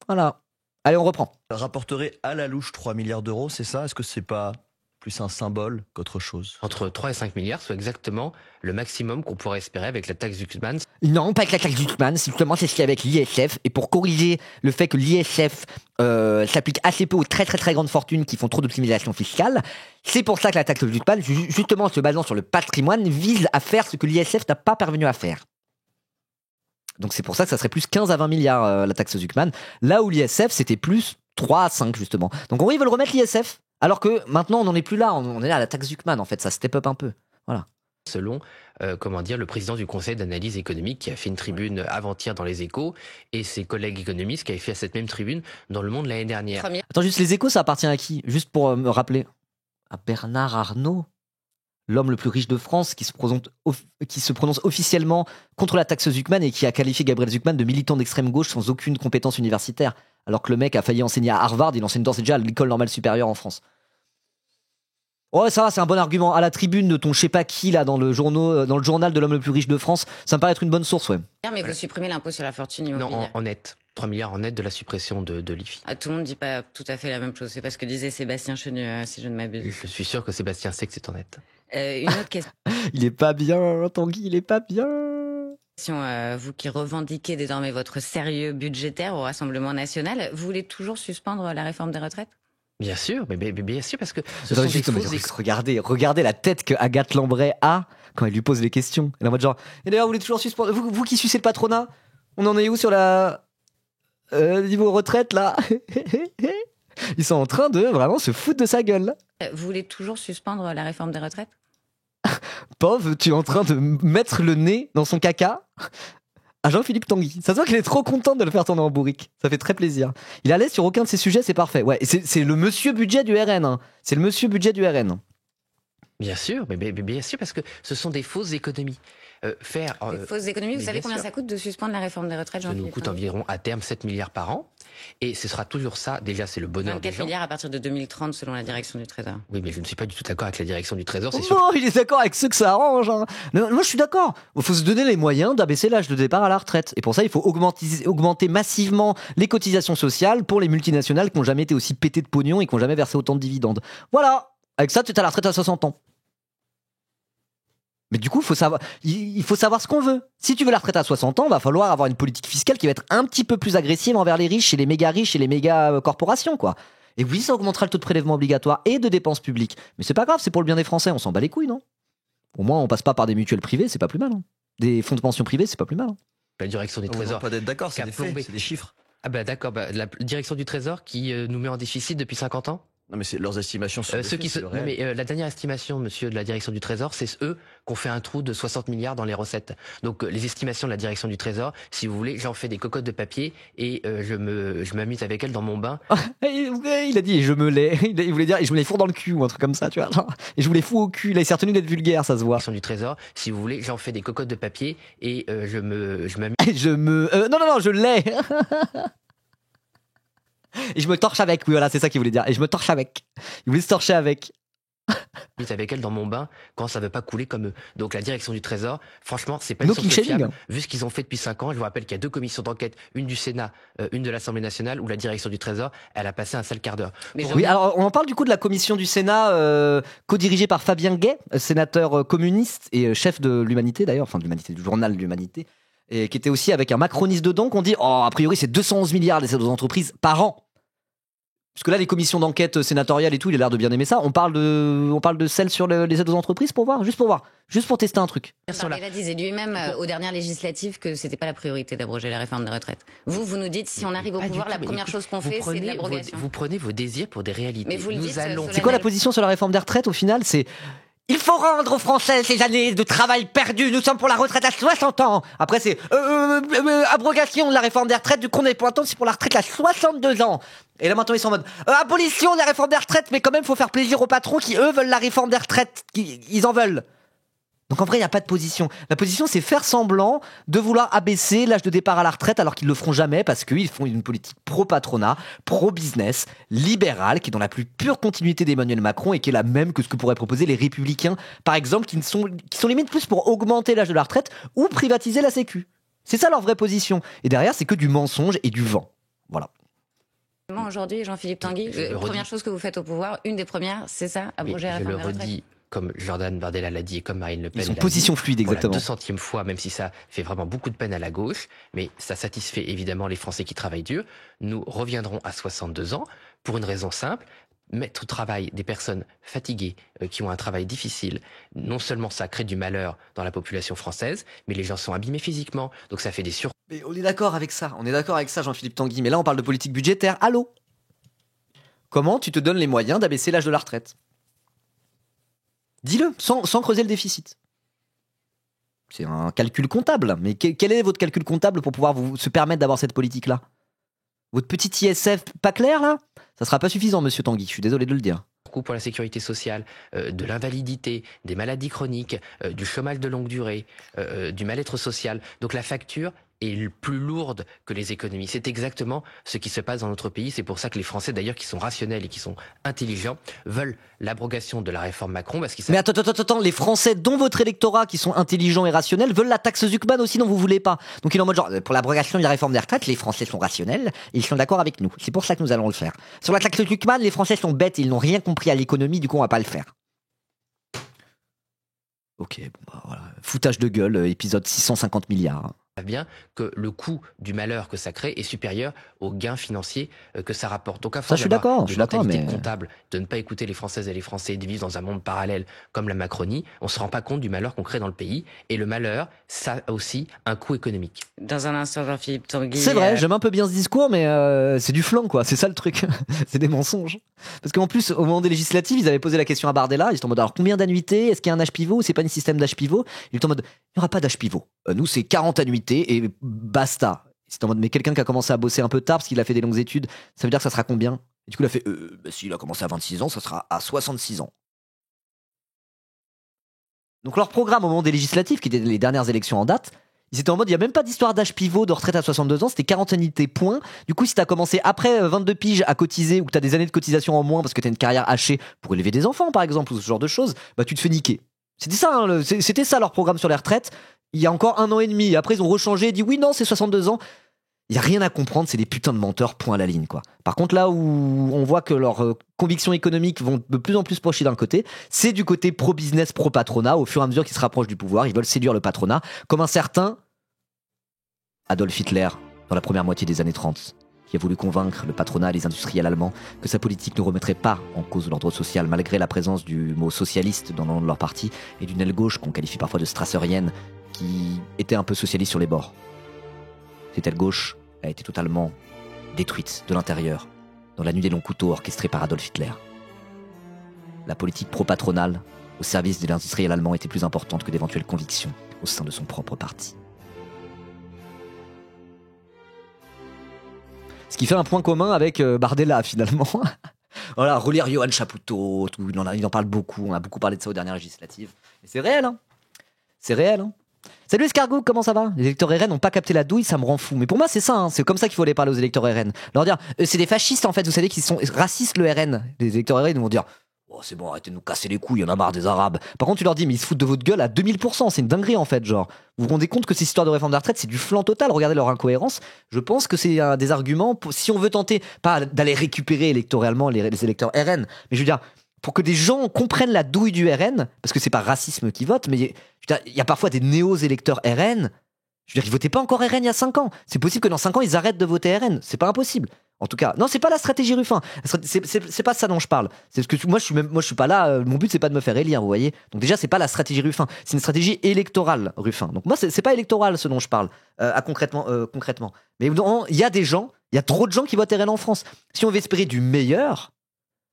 Voilà. Allez, on reprend. Rapporterait à la louche 3 milliards d'euros, c'est ça? Est-ce que c'est pas plus un symbole qu'autre chose? Entre 3 et 5 milliards, soit exactement le maximum qu'on pourrait espérer avec la taxe Zucman. Non, pas avec la taxe Zucman, simplement c'est ce qu'il y a avec l'ISF. Et pour corriger le fait que l'ISF s'applique assez peu aux très très très grandes fortunes qui font trop d'optimisation fiscale, c'est pour ça que la taxe Zucman, justement en se basant sur le patrimoine, vise à faire ce que l'ISF n'a pas parvenu à faire. Donc c'est pour ça que ça serait plus 15 à 20 milliards la taxe Zucman, là où l'ISF c'était plus 3 à 5 justement. Donc en vrai ils veulent remettre l'ISF, alors que maintenant on n'en est plus là, on est là à la taxe Zucman en fait, ça step up un peu. Voilà. Selon le président du Conseil d'analyse économique qui a fait une tribune avant-hier dans les Échos et ses collègues économistes qui avaient fait à cette même tribune dans Le Monde l'année dernière. Attends, juste les Échos ça appartient à qui? Juste pour me rappeler. À Bernard Arnault, l'homme le plus riche de France qui se prononce officiellement contre la taxe Zucman et qui a qualifié Gabriel Zucman de militant d'extrême gauche sans aucune compétence universitaire, alors que le mec a failli enseigner à Harvard, il enseigne d'ores et déjà à l'école normale supérieure en France. Ouais, ça va, c'est un bon argument. À la tribune de ton je sais pas qui, là, dans le journal de l'homme le plus riche de France, ça me paraît être une bonne source, ouais. Mais vous supprimez l'impôt sur la fortune immobilière. Non, en net. 3 milliards en net de la suppression de l'IFI. Ah, tout le monde dit pas tout à fait la même chose. C'est pas ce que disait Sébastien Chenu, si je ne m'abuse. Je suis sûr que Sébastien sait que c'est en net. Une autre question. Il est pas bien, Tanguy, il est pas bien. Vous qui revendiquez désormais votre sérieux budgétaire au Rassemblement National, vous voulez toujours suspendre la réforme des retraites? Bien sûr, mais bien sûr, parce que regardez la tête que Agathe Lambray a quand elle lui pose les questions. Elle est en mode genre, et d'ailleurs, vous voulez toujours suspendre, vous qui sucez le patronat, on en est où sur la niveau retraite là? Ils sont en train de vraiment se foutre de sa gueule. Vous voulez toujours suspendre la réforme des retraites? Pauvre, tu es en train de mettre le nez dans son caca à Jean-Philippe Tanguy. Ça se voit qu'il est trop content de le faire tourner en bourrique. Ça fait très plaisir. Il est à l'aise sur aucun de ces sujets, c'est parfait. Ouais, c'est le monsieur budget du RN. Hein. C'est le monsieur budget du RN. Bien sûr, mais bien sûr, parce que ce sont des fausses économies. Des fausses économies, vous savez combien ça coûte de suspendre la réforme des retraites, Jean-Philippe? Ça nous coûte environ à terme 7 milliards par an. Et ce sera toujours ça. Déjà, c'est le bonheur des gens. 24 milliards à partir de 2030, selon la direction du Trésor. Oui, mais je ne suis pas du tout d'accord avec la direction du Trésor. Il est d'accord avec ceux que ça arrange. Hein. Moi, je suis d'accord. Il faut se donner les moyens d'abaisser l'âge de départ à la retraite. Et pour ça, il faut augmenter massivement les cotisations sociales pour les multinationales qui n'ont jamais été aussi pétées de pognon et qui n'ont jamais versé autant de dividendes. Voilà. Avec ça, tu es à la retraite à 60 ans. Mais du coup, il faut savoir ce qu'on veut. Si tu veux la retraite à 60 ans, va falloir avoir une politique fiscale qui va être un petit peu plus agressive envers les riches et les méga riches et les méga corporations, quoi. Et oui, ça augmentera le taux de prélèvement obligatoire et de dépenses publiques. Mais c'est pas grave, c'est pour le bien des Français, on s'en bat les couilles, non? Au moins, on passe pas par des mutuelles privées, c'est pas plus mal. Hein. Des fonds de pension privés, c'est pas plus mal. Hein. La direction du Trésor. On va pas d'être d'accord, c'est des faits, c'est des chiffres. Ah bah d'accord, la direction du Trésor qui nous met en déficit depuis 50 ans. Non, mais c'est leurs estimations sur ceux qui non, mais la dernière estimation, monsieur de la direction du Trésor, c'est eux qu'on fait un trou de 60 milliards dans les recettes. Donc les estimations de la direction du Trésor, si vous voulez, j'en fais des cocottes de papier et je m'amuse avec elles dans mon bain. Il a dit je me les, il voulait dire je me les fourre dans le cul ou un truc comme ça, tu vois. Genre, et je vous les fous au cul. Là, il s'est retenu d'être vulgaire, ça se voit. La direction du Trésor, si vous voulez, j'en fais des cocottes de papier et je m'amuse. Non, je l'ai. Et je me torche avec, oui voilà, c'est ça qu'il voulait dire. Et je me torche avec. Il voulait se torcher avec. Avec elle dans mon bain quand ça veut pas couler comme eux. Donc la direction du Trésor, franchement, c'est pas une source fiable. Vu ce qu'ils ont fait depuis 5 ans, je vous rappelle qu'il y a 2 commissions d'enquête, une du Sénat, une de l'Assemblée nationale, où la direction du Trésor, elle a passé un sale quart d'heure. Oui, alors on en parle du coup de la commission du Sénat, co-dirigée par Fabien Gay, sénateur communiste et chef de l'Humanité d'ailleurs, enfin de l'Humanité, du journal de l'Humanité, et qui était aussi avec un macroniste dedans, qu'on dit, a priori c'est 211 milliards d'aides aux entreprises par an. Parce que là, les commissions d'enquête sénatoriales et tout, il a l'air de bien aimer ça. On parle de celles sur les aides aux entreprises pour voir, juste pour tester un truc. Il disait lui-même aux dernières législatives que c'était pas la priorité d'abroger la réforme des retraites. Vous nous dites, si on arrive au pouvoir, la première chose qu'on fait, c'est de l'abrogation. Vous prenez vos désirs pour des réalités. Mais vous le dites, c'est quoi la position sur la réforme des retraites au final? C'est il faut rendre aux Français ces années de travail perdues. Nous sommes pour la retraite à 60 ans. Après, c'est abrogation de la réforme des retraites. Du coup, on est pour l'instant, c'est pour la retraite à 62 ans. Et là, maintenant, ils sont en mode abolition de la réforme des retraites, mais quand même, faut faire plaisir aux patrons qui, eux, veulent la réforme des retraites. Ils en veulent. Donc, en vrai, il n'y a pas de position. La position, c'est faire semblant de vouloir abaisser l'âge de départ à la retraite alors qu'ils le feront jamais parce qu'ils font une politique pro-patronat, pro-business, libérale, qui est dans la plus pure continuité d'Emmanuel Macron et qui est la même que ce que pourraient proposer les Républicains, par exemple, qui sont limite plus pour augmenter l'âge de la retraite ou privatiser la Sécu. C'est ça leur vraie position. Et derrière, c'est que du mensonge et du vent. Voilà. Aujourd'hui, Jean-Philippe Tanguy, la première chose que vous faites au pouvoir, une des premières, c'est ça, abroger la réforme des retraites. Je le redis, comme Jordan Bardella l'a dit et comme Marine Le Pen l'a dit. Ils sont position fluide, exactement. Pour la 200e fois, même si ça fait vraiment beaucoup de peine à la gauche, mais ça satisfait évidemment les Français qui travaillent dur. Nous reviendrons à 62 ans pour une raison simple. Mettre au travail des personnes fatiguées, qui ont un travail difficile, non seulement ça crée du malheur dans la population française, mais les gens sont abîmés physiquement, donc ça fait des sur... Mais on est d'accord avec ça, Jean-Philippe Tanguy, mais là on parle de politique budgétaire. Allô ? Comment tu te donnes les moyens d'abaisser l'âge de la retraite ? Dis-le, sans creuser le déficit. C'est un calcul comptable, mais quel est votre calcul comptable pour pouvoir se permettre d'avoir cette politique-là ? Votre petit ISF pas clair, là ? Ça sera pas suffisant, monsieur Tanguy, je suis désolé de le dire. Pour la sécurité sociale, de l'invalidité, des maladies chroniques, du chômage de longue durée, du mal-être social. Donc la facture est plus lourde que les économies. C'est exactement ce qui se passe dans notre pays. C'est pour ça que les Français, d'ailleurs, qui sont rationnels et qui sont intelligents, veulent l'abrogation de la réforme Macron. Parce qu'ils... Mais attends, les Français, dont votre électorat, qui sont intelligents et rationnels, veulent la taxe Zucman aussi, dont vous voulez pas. Donc il est en mode genre, pour l'abrogation de la réforme des retraites, les Français sont rationnels et ils sont d'accord avec nous. C'est pour ça que nous allons le faire. Sur la taxe Zucman, les Français sont bêtes, ils n'ont rien compris à l'économie, du coup on va pas le faire. Ok, bon bah voilà. Foutage de gueule, épisode 650 milliards. Bien que le coût du malheur que ça crée est supérieur aux gains financiers que ça rapporte. Donc à force je suis d'accord, mais comptable, de ne pas écouter les Françaises et les Français et de vivre dans un monde parallèle comme la Macronie, on se rend pas compte du malheur qu'on crée dans le pays. Et le malheur, ça a aussi un coût économique. Dans un instant, Jean-Philippe Tanguy. C'est vrai, j'aime un peu bien ce discours, mais c'est du flanc, quoi. C'est ça le truc. C'est des mensonges. Parce qu'en plus, au moment des législatives, ils avaient posé la question à Bardella. Ils étaient en mode, alors combien d'annuités ? Est-ce qu'il y a un âge pivot ? C'est pas un système d'âge pivot ? Il était en mode, il n'y aura pas d'âge pivot. Nous, c'est 40 annuités et basta. C'est en mode, mais quelqu'un qui a commencé à bosser un peu tard parce qu'il a fait des longues études, ça veut dire que ça sera combien ? Et du coup, il a fait, s'il a commencé à 26 ans, ça sera à 66 ans. Donc leur programme au moment des législatives, qui étaient les dernières élections en date, ils étaient en mode, il n'y a même pas d'histoire d'âge pivot de retraite à 62 ans, c'était 40 annuités, point. Du coup, si t'as commencé après 22 piges à cotiser ou que t'as des années de cotisation en moins parce que t'as une carrière hachée pour élever des enfants, par exemple, ou ce genre de choses, bah tu te fais niquer. C'était ça, hein, c'était ça leur programme sur les retraites. Il y a encore 1 an et demi. Après, ils ont rechangé et dit oui, non, c'est 62 ans. Il n'y a rien à comprendre, c'est des putains de menteurs, point à la ligne, quoi. Par contre, là où on voit que leurs convictions économiques vont de plus en plus pencher d'un côté, c'est du côté pro-business, pro-patronat. Au fur et à mesure qu'ils se rapprochent du pouvoir, ils veulent séduire le patronat, comme un certain Adolf Hitler dans la première moitié des années 30, qui a voulu convaincre le patronat et les industriels allemands que sa politique ne remettrait pas en cause l'ordre social, malgré la présence du mot socialiste dans le nom de leur parti et d'une aile gauche qu'on qualifie parfois de strasserienne, qui était un peu socialiste sur les bords. Cette aile gauche a été totalement détruite de l'intérieur dans la nuit des longs couteaux orchestrée par Adolf Hitler. La politique pro-patronale au service de l'industriel allemand était plus importante que d'éventuelles convictions au sein de son propre parti. Ce qui fait un point commun avec Bardella, finalement. Voilà, relire Johan Chapoutot, il en parle beaucoup, on a beaucoup parlé de ça aux dernières législatives. Et c'est réel, hein. C'est réel, hein. Salut Escargot, comment ça va? Les électeurs RN n'ont pas capté la douille, ça me rend fou. Mais pour moi, c'est ça, hein. C'est comme ça qu'il faut aller parler aux électeurs RN. Leur dire, c'est des fascistes en fait, vous savez qu'ils sont racistes le RN. Les électeurs RN vont dire, oh c'est bon, arrêtez de nous casser les couilles, il y en a marre des Arabes. Par contre, tu leur dis, mais ils se foutent de votre gueule à 2000%, c'est une dinguerie en fait, genre. Vous vous rendez compte que ces histoires de réforme de la retraite, c'est du flan total, regardez leur incohérence. Je pense que c'est des arguments, si on veut tenter, pas d'aller récupérer électoralement les électeurs RN, mais je veux dire, pour que des gens comprennent la douille du RN, parce que c'est pas racisme qui vote, mais il y a parfois des néo-électeurs RN, je veux dire, ils votaient pas encore RN il y a 5 ans. C'est possible que dans 5 ans, ils arrêtent de voter RN. C'est pas impossible. En tout cas, non, c'est pas la stratégie Ruffin. C'est pas ça dont je parle. C'est parce que moi, je suis pas là. Mon but, c'est pas de me faire élire, vous voyez. Donc déjà, c'est pas la stratégie Ruffin. C'est une stratégie électorale Ruffin. Donc moi, c'est pas électoral ce dont je parle concrètement. Mais il y a des gens, il y a trop de gens qui votent RN en France. Si on veut espérer du meilleur,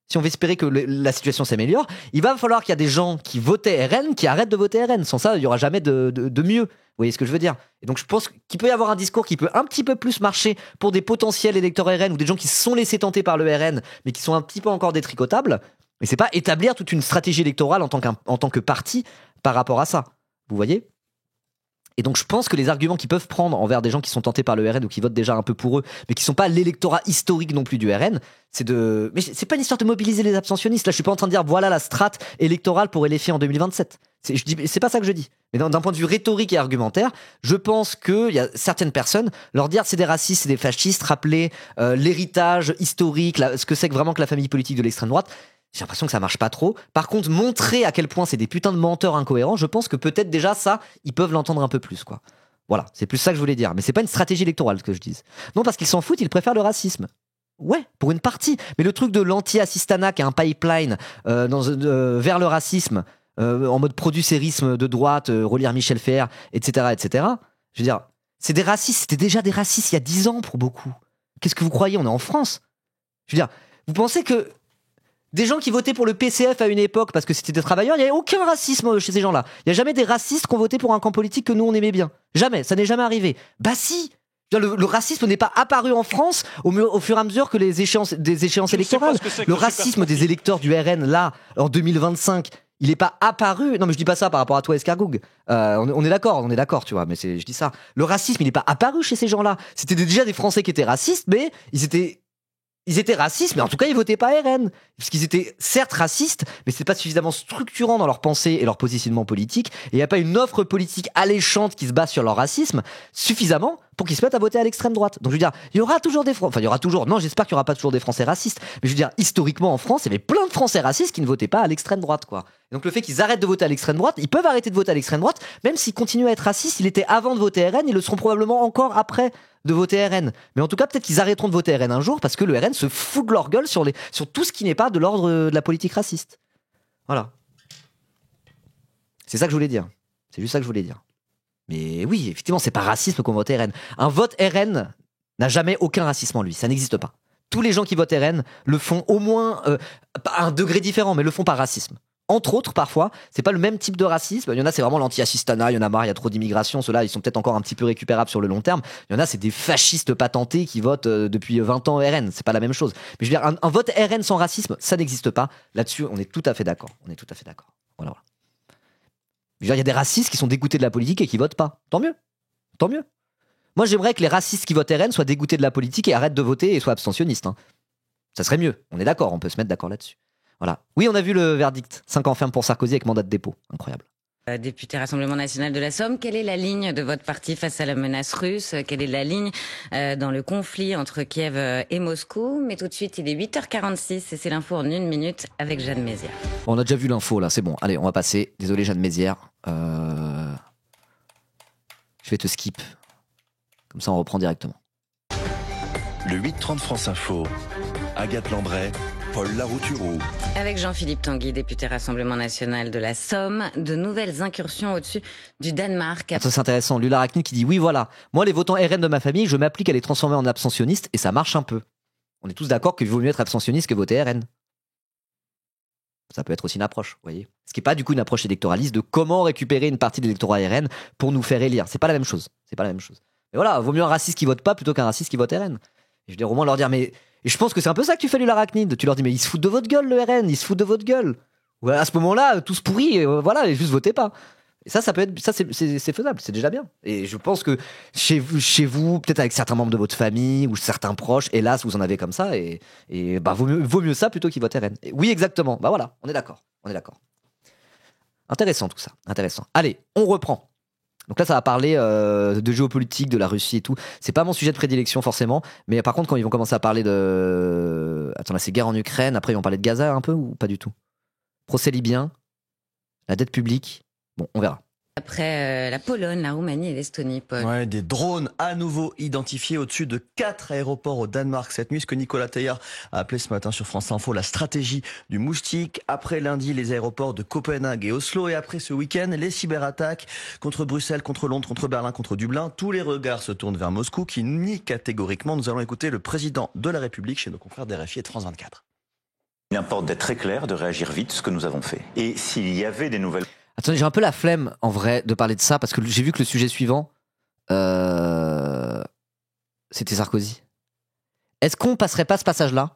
si on veut espérer que la situation s'améliore, il va falloir qu'il y a des gens qui votaient RN qui arrêtent de voter RN. Sans ça, il y aura jamais de mieux. Vous voyez ce que je veux dire? Et donc je pense qu'il peut y avoir un discours qui peut un petit peu plus marcher pour des potentiels électeurs RN ou des gens qui se sont laissés tenter par le RN mais qui sont un petit peu encore détricotables. Mais c'est pas établir toute une stratégie électorale en tant que parti par rapport à ça. Vous voyez? Et donc je pense que les arguments qu'ils peuvent prendre envers des gens qui sont tentés par le RN ou qui votent déjà un peu pour eux, mais qui sont pas l'électorat historique non plus du RN, mais c'est pas une histoire de mobiliser les abstentionnistes. Là, je suis pas en train de dire voilà la strate électorale pour LFI en 2027. C'est pas ça que je dis. Mais d'un point de vue rhétorique et argumentaire, je pense qu'il y a certaines personnes, leur dire c'est des racistes, c'est des fascistes, rappeler l'héritage historique, ce que c'est que vraiment que la famille politique de l'extrême droite, j'ai l'impression que ça marche pas trop. Par contre, montrer à quel point c'est des putains de menteurs incohérents, je pense que peut-être déjà ça, ils peuvent l'entendre un peu plus, quoi. Voilà, c'est plus ça que je voulais dire. Mais c'est pas une stratégie électorale, ce que je dis. Non, parce qu'ils s'en foutent, ils préfèrent le racisme. Ouais, pour une partie. Mais le truc de l'anti-assistana qui est un pipeline vers le racisme, en mode producérisme de droite, relire Michel Fer, etc., etc. Je veux dire, c'est des racistes. C'était déjà des racistes il y a 10 ans pour beaucoup. Qu'est-ce que vous croyez? On est en France. Je veux dire, vous pensez que des gens qui votaient pour le PCF à une époque parce que c'était des travailleurs, il n'y avait aucun racisme chez ces gens-là. Il n'y a jamais des racistes qui ont voté pour un camp politique que nous on aimait bien. Jamais, ça n'est jamais arrivé. Bah si, le racisme n'est pas apparu en France au fur et à mesure que des échéances électorales. Le racisme des électeurs du RN là, en 2025, il n'est pas apparu. Non mais je dis pas ça par rapport à toi Escargoug. On est d'accord, tu vois. Mais je dis ça. Le racisme, il n'est pas apparu chez ces gens-là. C'était déjà des Français qui étaient racistes, mais ils étaient racistes, mais en tout cas, ils votaient pas RN. Parce qu'ils étaient certes racistes, mais c'est pas suffisamment structurant dans leur pensée et leur positionnement politique. Et il n'y a pas une offre politique alléchante qui se base sur leur racisme suffisamment pour qu'ils se mettent à voter à l'extrême droite. Donc je veux dire, il y aura toujours non, j'espère qu'il y aura pas toujours des Français racistes. Mais je veux dire, historiquement en France, il y avait plein de Français racistes qui ne votaient pas à l'extrême droite, quoi. Et donc le fait qu'ils arrêtent de voter à l'extrême droite, ils peuvent arrêter de voter à l'extrême droite, même s'ils continuent à être racistes, ils étaient avant de voter RN, ils le seront probablement encore après de voter RN. Mais en tout cas, peut-être qu'ils arrêteront de voter RN un jour parce que le RN se fout de leur gueule sur tout ce qui n'est pas de l'ordre de la politique raciste. Voilà. C'est ça que je voulais dire. C'est juste ça que je voulais dire. Mais oui, effectivement, c'est pas racisme qu'on vote RN. Un vote RN n'a jamais aucun racisme en lui. Ça n'existe pas. Tous les gens qui votent RN le font au moins à un degré différent, mais le font par racisme. Entre autres, parfois, c'est pas le même type de racisme. Il y en a, c'est vraiment l'anti-assistana, il y en a marre, il y a trop d'immigration. Ceux-là, ils sont peut-être encore un petit peu récupérables sur le long terme. Il y en a, c'est des fascistes patentés qui votent depuis 20 ans RN. C'est pas la même chose. Mais je veux dire, un vote RN sans racisme, ça n'existe pas. Là-dessus, on est tout à fait d'accord. Voilà. Je veux dire, il y a des racistes qui sont dégoûtés de la politique et qui votent pas. Tant mieux. Moi, j'aimerais que les racistes qui votent RN soient dégoûtés de la politique et arrêtent de voter et soient abstentionnistes. Hein. Ça serait mieux. On est d'accord, on peut se mettre d'accord là-dessus. Voilà. Oui, on a vu le verdict. 5 ans ferme pour Sarkozy avec mandat de dépôt. Incroyable. Député Rassemblement National de la Somme, quelle est la ligne de votre parti face à la menace russe? Quelle est la ligne dans le conflit entre Kiev et Moscou? Mais tout de suite, il est 8h46 et c'est l'info en 1 minute avec Jeanne Mézières. On a déjà vu l'info là, c'est bon. Allez, on va passer. Désolé Jeanne Mézières. Je vais te skip. Comme ça, on reprend directement. Le 8h30 France Info. Agathe Landray, Paul Larouturou. Avec Jean-Philippe Tanguy, député Rassemblement National de la Somme, de nouvelles incursions au-dessus du Danemark. Attends, c'est intéressant. Lula Arachnid qui dit oui, voilà. Moi, les votants RN de ma famille, je m'applique à les transformer en abstentionnistes et ça marche un peu. On est tous d'accord qu'il vaut mieux être abstentionniste que voter RN. Ça peut être aussi une approche, vous voyez. Ce qui n'est pas du coup une approche électoraliste de comment récupérer une partie de l'électorat RN pour nous faire élire. C'est pas la même chose. C'est pas la même chose. Mais voilà, vaut mieux un raciste qui vote pas plutôt qu'un raciste qui vote RN. Et je veux dire, au moins leur dire, mais. Et je pense que c'est un peu ça que tu fais, l'arachnide. Tu leur dis, mais ils se foutent de votre gueule, le RN, ils se foutent de votre gueule. Ouais, à ce moment-là, tous pourris, voilà, et juste votez pas. Et ça peut être, ça c'est faisable, c'est déjà bien. Et je pense que chez vous, peut-être avec certains membres de votre famille ou certains proches, hélas, vous en avez comme ça, et bah vaut mieux ça plutôt qu'ils votent RN. Et oui, exactement. Bah voilà, on est d'accord. Intéressant tout ça, intéressant. Allez, on reprend. Donc là, ça va parler de géopolitique, de la Russie et tout. C'est pas mon sujet de prédilection forcément, mais par contre, quand ils vont commencer à parler de, attends là, c'est guerre en Ukraine. Après, ils vont parler de Gaza un peu ou pas du tout. Procès libyen, la dette publique. Bon, on verra. Après la Pologne, la Roumanie et l'Estonie, Paul. Ouais, des drones à nouveau identifiés au-dessus de 4 aéroports au Danemark cette nuit. Ce que Nicolas Taillard a appelé ce matin sur France Info la stratégie du moustique. Après lundi, les aéroports de Copenhague et Oslo. Et après ce week-end, les cyberattaques contre Bruxelles, contre Londres, contre Berlin, contre Dublin. Tous les regards se tournent vers Moscou qui nie catégoriquement. Nous allons écouter le président de la République chez nos confrères d'RFI et de France 24. Il importe d'être très clair, de réagir vite, ce que nous avons fait. Et s'il y avait des nouvelles... Attendez, j'ai un peu la flemme, en vrai, de parler de ça, parce que j'ai vu que le sujet suivant, c'était Sarkozy. Est-ce qu'on passerait pas ce passage-là ?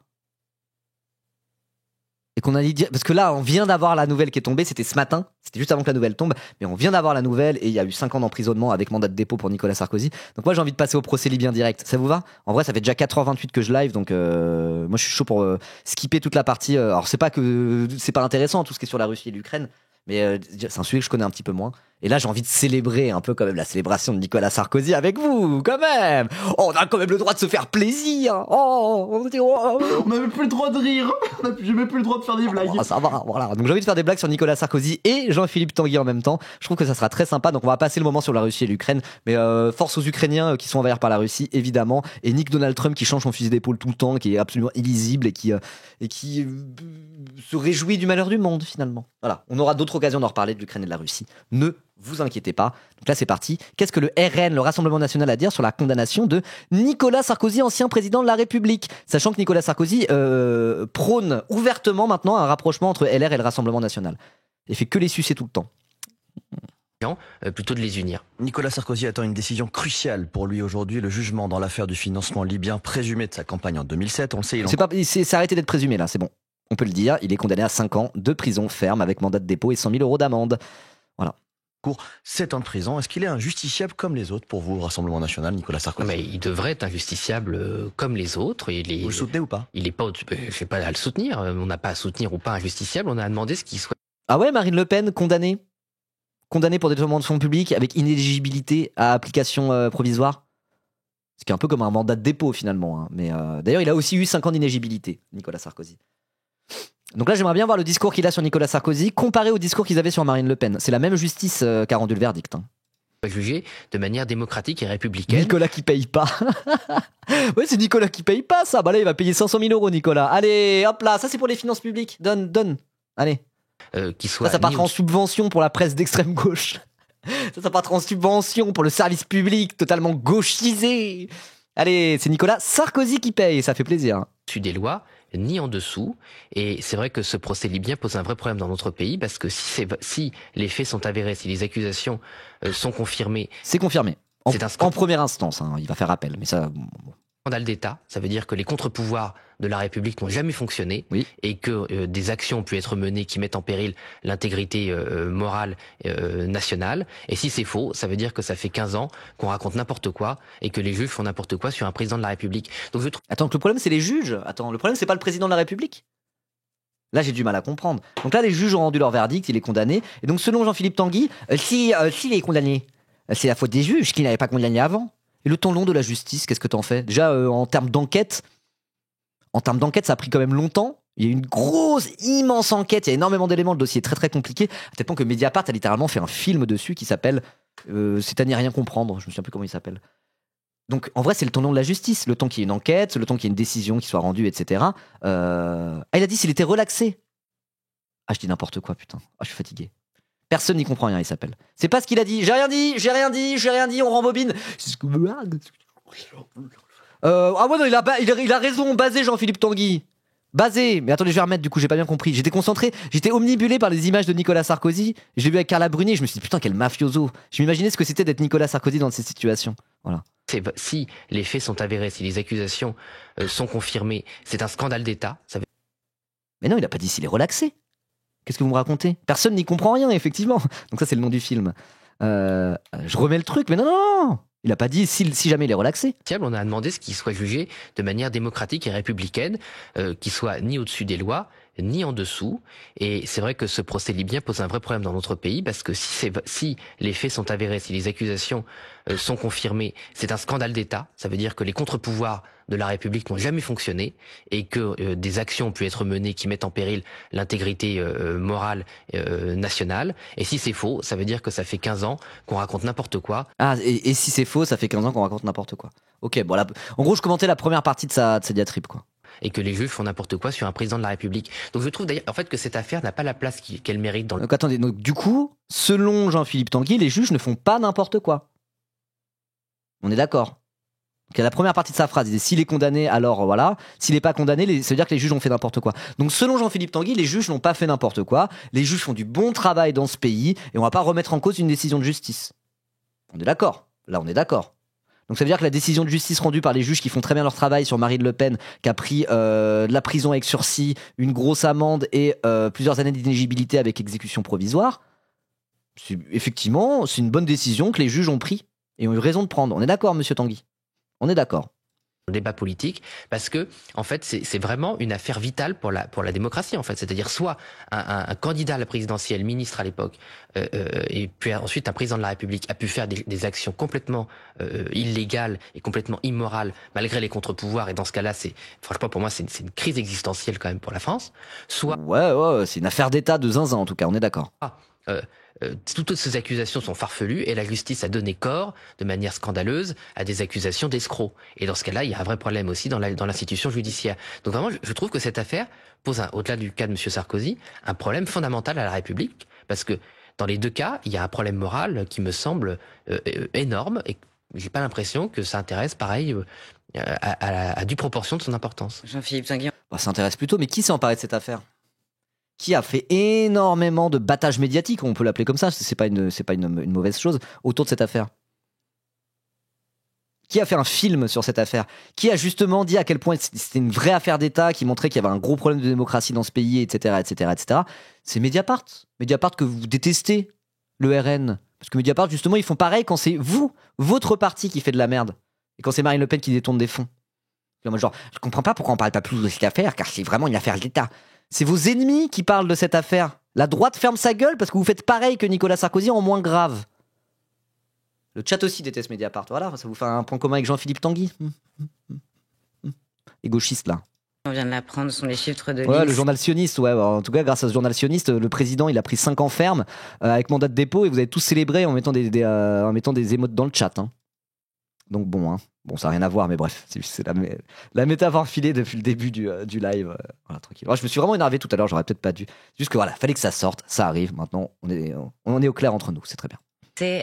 Et qu'on allait dire... Parce que là, on vient d'avoir la nouvelle qui est tombée, c'était ce matin, c'était juste avant que la nouvelle tombe, mais on vient d'avoir la nouvelle, et il y a eu 5 ans d'emprisonnement avec mandat de dépôt pour Nicolas Sarkozy. Donc moi, j'ai envie de passer au procès libyen direct. Ça vous va ? En vrai, ça fait déjà 4h28 que je live, donc moi, je suis chaud pour skipper toute la partie. Alors, c'est pas que c'est pas intéressant, tout ce qui est sur la Russie et l'Ukraine, mais c'est un sujet que je connais un petit peu moins. Et là, j'ai envie de célébrer un peu quand même la célébration de Nicolas Sarkozy avec vous, quand même. Oh, on a quand même le droit de se faire plaisir. On n'avait plus le droit de rire. J'ai même plus le droit de faire des blagues. Oh, ça va, voilà. Donc j'ai envie de faire des blagues sur Nicolas Sarkozy et Jean-Philippe Tanguy en même temps. Je trouve que ça sera très sympa. Donc on va passer le moment sur la Russie et l'Ukraine. Mais force aux Ukrainiens qui sont envahis par la Russie, évidemment. Et Nick Donald Trump qui change son fusil d'épaule tout le temps, qui est absolument illisible et qui se réjouit du malheur du monde, finalement. Voilà. On aura d'autres occasions d'en reparler de l'Ukraine et de la Russie. Ne vous inquiétez pas. Donc là, c'est parti. Qu'est-ce que le RN, le Rassemblement National, a à dire sur la condamnation de Nicolas Sarkozy, ancien président de la République ? Sachant que Nicolas Sarkozy prône ouvertement maintenant un rapprochement entre LR et le Rassemblement National. Il fait que les sucer tout le temps. Plutôt de les unir. Nicolas Sarkozy attend une décision cruciale pour lui aujourd'hui, le jugement dans l'affaire du financement libyen présumé de sa campagne en 2007. On le sait, c'est arrêté d'être présumé là, c'est bon. On peut le dire, il est condamné à 5 ans de prison ferme avec mandat de dépôt et 100 000 € d'amende. Voilà. 7 ans de prison. Est-ce qu'il est injusticiable comme les autres pour vous, Rassemblement National, Nicolas Sarkozy ? Mais il devrait être injusticiable comme les autres. Vous le soutenez ou pas ? Il est pas. Je sais pas à le soutenir. On n'a pas à soutenir ou pas injusticiable. On a demandé ce qu'il soit. Ah ouais, Marine Le Pen condamnée pour détournement de fonds publics avec inéligibilité à application provisoire. Ce qui est un peu comme un mandat de dépôt finalement. Hein. Mais d'ailleurs, il a aussi eu 5 ans d'inéligibilité, Nicolas Sarkozy. Donc là, j'aimerais bien voir le discours qu'il a sur Nicolas Sarkozy comparé au discours qu'ils avaient sur Marine Le Pen. C'est la même justice qui a rendu le verdict. Hein. Jugé de manière démocratique et républicaine. Nicolas qui paye pas. Ouais, c'est Nicolas qui paye pas, ça. Bah là, il va payer 500 000 €, Nicolas. Allez, hop là, ça c'est pour les finances publiques. Donne. Allez. Ça partira en subvention pour la presse d'extrême gauche. Ça partira en subvention pour le service public totalement gauchisé. Allez, c'est Nicolas Sarkozy qui paye, ça fait plaisir. Dessus des lois, ni en dessous. Et c'est vrai que ce procès libyen pose un vrai problème dans notre pays parce que si les faits sont avérés, si les accusations sont confirmées... C'est confirmé. En première instance, hein, il va faire appel, mais ça... Scandale d'État, ça veut dire que les contre-pouvoirs de la République n'ont jamais fonctionné et que des actions ont pu être menées qui mettent en péril l'intégrité morale nationale. Et si c'est faux, ça veut dire que ça fait 15 ans qu'on raconte n'importe quoi et que les juges font n'importe quoi sur un président de la République. Donc Attends, que le problème c'est les juges. Attends, le problème c'est pas le président de la République. Là, j'ai du mal à comprendre. Donc là, les juges ont rendu leur verdict, il est condamné. Et donc, selon Jean-Philippe Tanguy, s'il est condamné, c'est la faute des juges qui n'avaient pas condamné avant. Et le temps long de la justice, qu'est-ce que t'en fais ? Déjà, en termes d'enquête, ça a pris quand même longtemps. Il y a eu une grosse, immense enquête. Il y a énormément d'éléments. Le dossier est très, très compliqué. À tel point que Mediapart a littéralement fait un film dessus qui s'appelle C'est à n'y rien comprendre. Je me souviens plus comment il s'appelle. Donc, en vrai, c'est le temps long de la justice. Le temps qu'il y ait une enquête, le temps qu'il y ait une décision qui soit rendue, etc. Il a dit s'il était relaxé. Ah, je dis n'importe quoi, putain. Ah, je suis fatigué. Personne n'y comprend rien, il s'appelle. C'est pas ce qu'il a dit. J'ai rien dit, on rembobine. Ah ouais, non, il a raison, basé Jean-Philippe Tanguy. Basé, mais attendez, je vais remettre, du coup, j'ai pas bien compris. J'étais concentré, j'étais omnibulé par les images de Nicolas Sarkozy. Je l'ai vu avec Carla Bruni, je me suis dit, putain, quel mafioso. Je m'imaginais ce que c'était d'être Nicolas Sarkozy dans ces situations. Voilà. Si les faits sont avérés, si les accusations sont confirmées, c'est un scandale d'État. Mais non, il a pas dit s'il est relaxé. Qu'est-ce que vous me racontez? Personne n'y comprend rien, effectivement. Donc ça, c'est le nom du film. Je remets le truc, mais non. Il a pas dit si jamais il est relaxé. On a demandé ce qu'il soit jugé de manière démocratique et républicaine, qu'il soit ni au-dessus des lois, ni en dessous. Et c'est vrai que ce procès libyen pose un vrai problème dans notre pays, parce que si les faits sont avérés, si les accusations sont confirmées, c'est un scandale d'État. Ça veut dire que les contre-pouvoirs de la République n'ont jamais fonctionné et que des actions ont pu être menées qui mettent en péril l'intégrité morale nationale. Et si c'est faux, ça veut dire que ça fait 15 ans qu'on raconte n'importe quoi. Ah, et si c'est faux, ça fait 15 ans qu'on raconte n'importe quoi. Ok, bon, là, en gros, je commentais la première partie de sa diatribe, quoi. Et que les juges font n'importe quoi sur un président de la République. Donc je trouve d'ailleurs en fait que cette affaire n'a pas la place qu'elle mérite dans le... Donc attendez, donc du coup, selon Jean-Philippe Tanguy, les juges ne font pas n'importe quoi. On est d'accord. Donc la première partie de sa phrase, il dit s'il est condamné, alors voilà. S'il n'est pas condamné, ça veut dire que les juges ont fait n'importe quoi. Donc selon Jean-Philippe Tanguy, les juges n'ont pas fait n'importe quoi. Les juges font du bon travail dans ce pays et on va pas remettre en cause une décision de justice. On est d'accord. Là, on est d'accord. Donc ça veut dire que la décision de justice rendue par les juges qui font très bien leur travail sur Marine Le Pen, qui a pris de la prison avec sursis, une grosse amende et plusieurs années d'inéligibilité avec exécution provisoire, effectivement, c'est une bonne décision que les juges ont pris et ont eu raison de prendre. On est d'accord, monsieur Tanguy? On est d'accord. Le débat politique, parce que en fait c'est vraiment une affaire vitale pour la démocratie en fait, c'est-à-dire soit un candidat à la présidentielle, ministre à l'époque, et puis ensuite un président de la République a pu faire des actions complètement illégales et complètement immorales malgré les contre-pouvoirs, et dans ce cas-là franchement pour moi c'est une crise existentielle quand même pour la France. Soit ouais, c'est une affaire d'État de zinzin en tout cas, on est d'accord. Toutes ces accusations sont farfelues et la justice a donné corps de manière scandaleuse à des accusations d'escrocs. Et dans ce cas-là, il y a un vrai problème aussi dans l'institution judiciaire. Donc vraiment, je trouve que cette affaire pose, au-delà du cas de M. Sarkozy, un problème fondamental à la République, parce que dans les deux cas, il y a un problème moral qui me semble énorme et j'ai pas l'impression que ça intéresse pareil à due proportion de son importance. Jean-Philippe Tanguy. Ça intéresse plutôt, mais qui s'est emparé de cette affaire? Qui a fait énormément de battage médiatique, on peut l'appeler comme ça, c'est pas une mauvaise chose, autour de cette affaire. Qui a fait un film sur cette affaire? Qui a justement dit à quel point c'était une vraie affaire d'État, qui montrait qu'il y avait un gros problème de démocratie dans ce pays, etc., etc., etc. C'est Mediapart. Mediapart que vous détestez, le RN. Parce que Mediapart, justement, ils font pareil quand c'est votre parti qui fait de la merde. Et quand c'est Marine Le Pen qui détourne des fonds. Genre, je comprends pas pourquoi on parle pas plus de cette affaire, car c'est vraiment une affaire d'État. C'est vos ennemis qui parlent de cette affaire. La droite ferme sa gueule parce que vous faites pareil que Nicolas Sarkozy en moins grave. Le chat aussi déteste Mediapart. Voilà, ça vous fait un point commun avec Jean-Philippe Tanguy. Les gauchistes, là. On vient de l'apprendre, ce sont les chiffres de Ouais, l'Inps. le journal sioniste, ouais. En tout cas, grâce à ce journal sioniste, le président, il a pris 5 ans ferme avec mandat de dépôt et vous avez tous célébré en mettant des émotes dans le chat. Hein. Donc bon, ça n'a rien à voir, mais bref, c'est la métaphore filée depuis le début du live. Voilà, tranquille. Alors, je me suis vraiment énervé tout à l'heure, j'aurais peut-être pas dû. Juste que voilà, fallait que ça sorte, ça arrive. Maintenant, on est au clair entre nous, c'est très bien.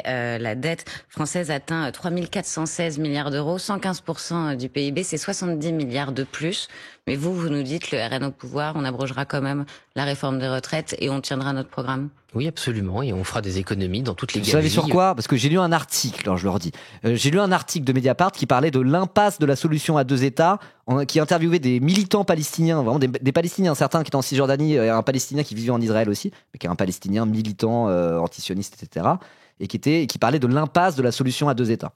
La dette française atteint 3 416 milliards d'euros, 115% du PIB, c'est 70 milliards de plus. Mais vous nous dites, le RN au pouvoir, on abrogera quand même la réforme des retraites et on tiendra notre programme. Oui, absolument, et on fera des économies dans toutes les galeries. Vous savez sur quoi? Parce que j'ai lu un article, alors je leur dis, j'ai lu un article de Mediapart qui parlait de l'impasse de la solution à deux États, qui interviewait des militants palestiniens, vraiment des Palestiniens, certains qui étaient en Cisjordanie, un Palestinien qui vivait en Israël aussi, mais qui est un Palestinien militant, antisioniste, etc., et qui parlait de l'impasse de la solution à deux États.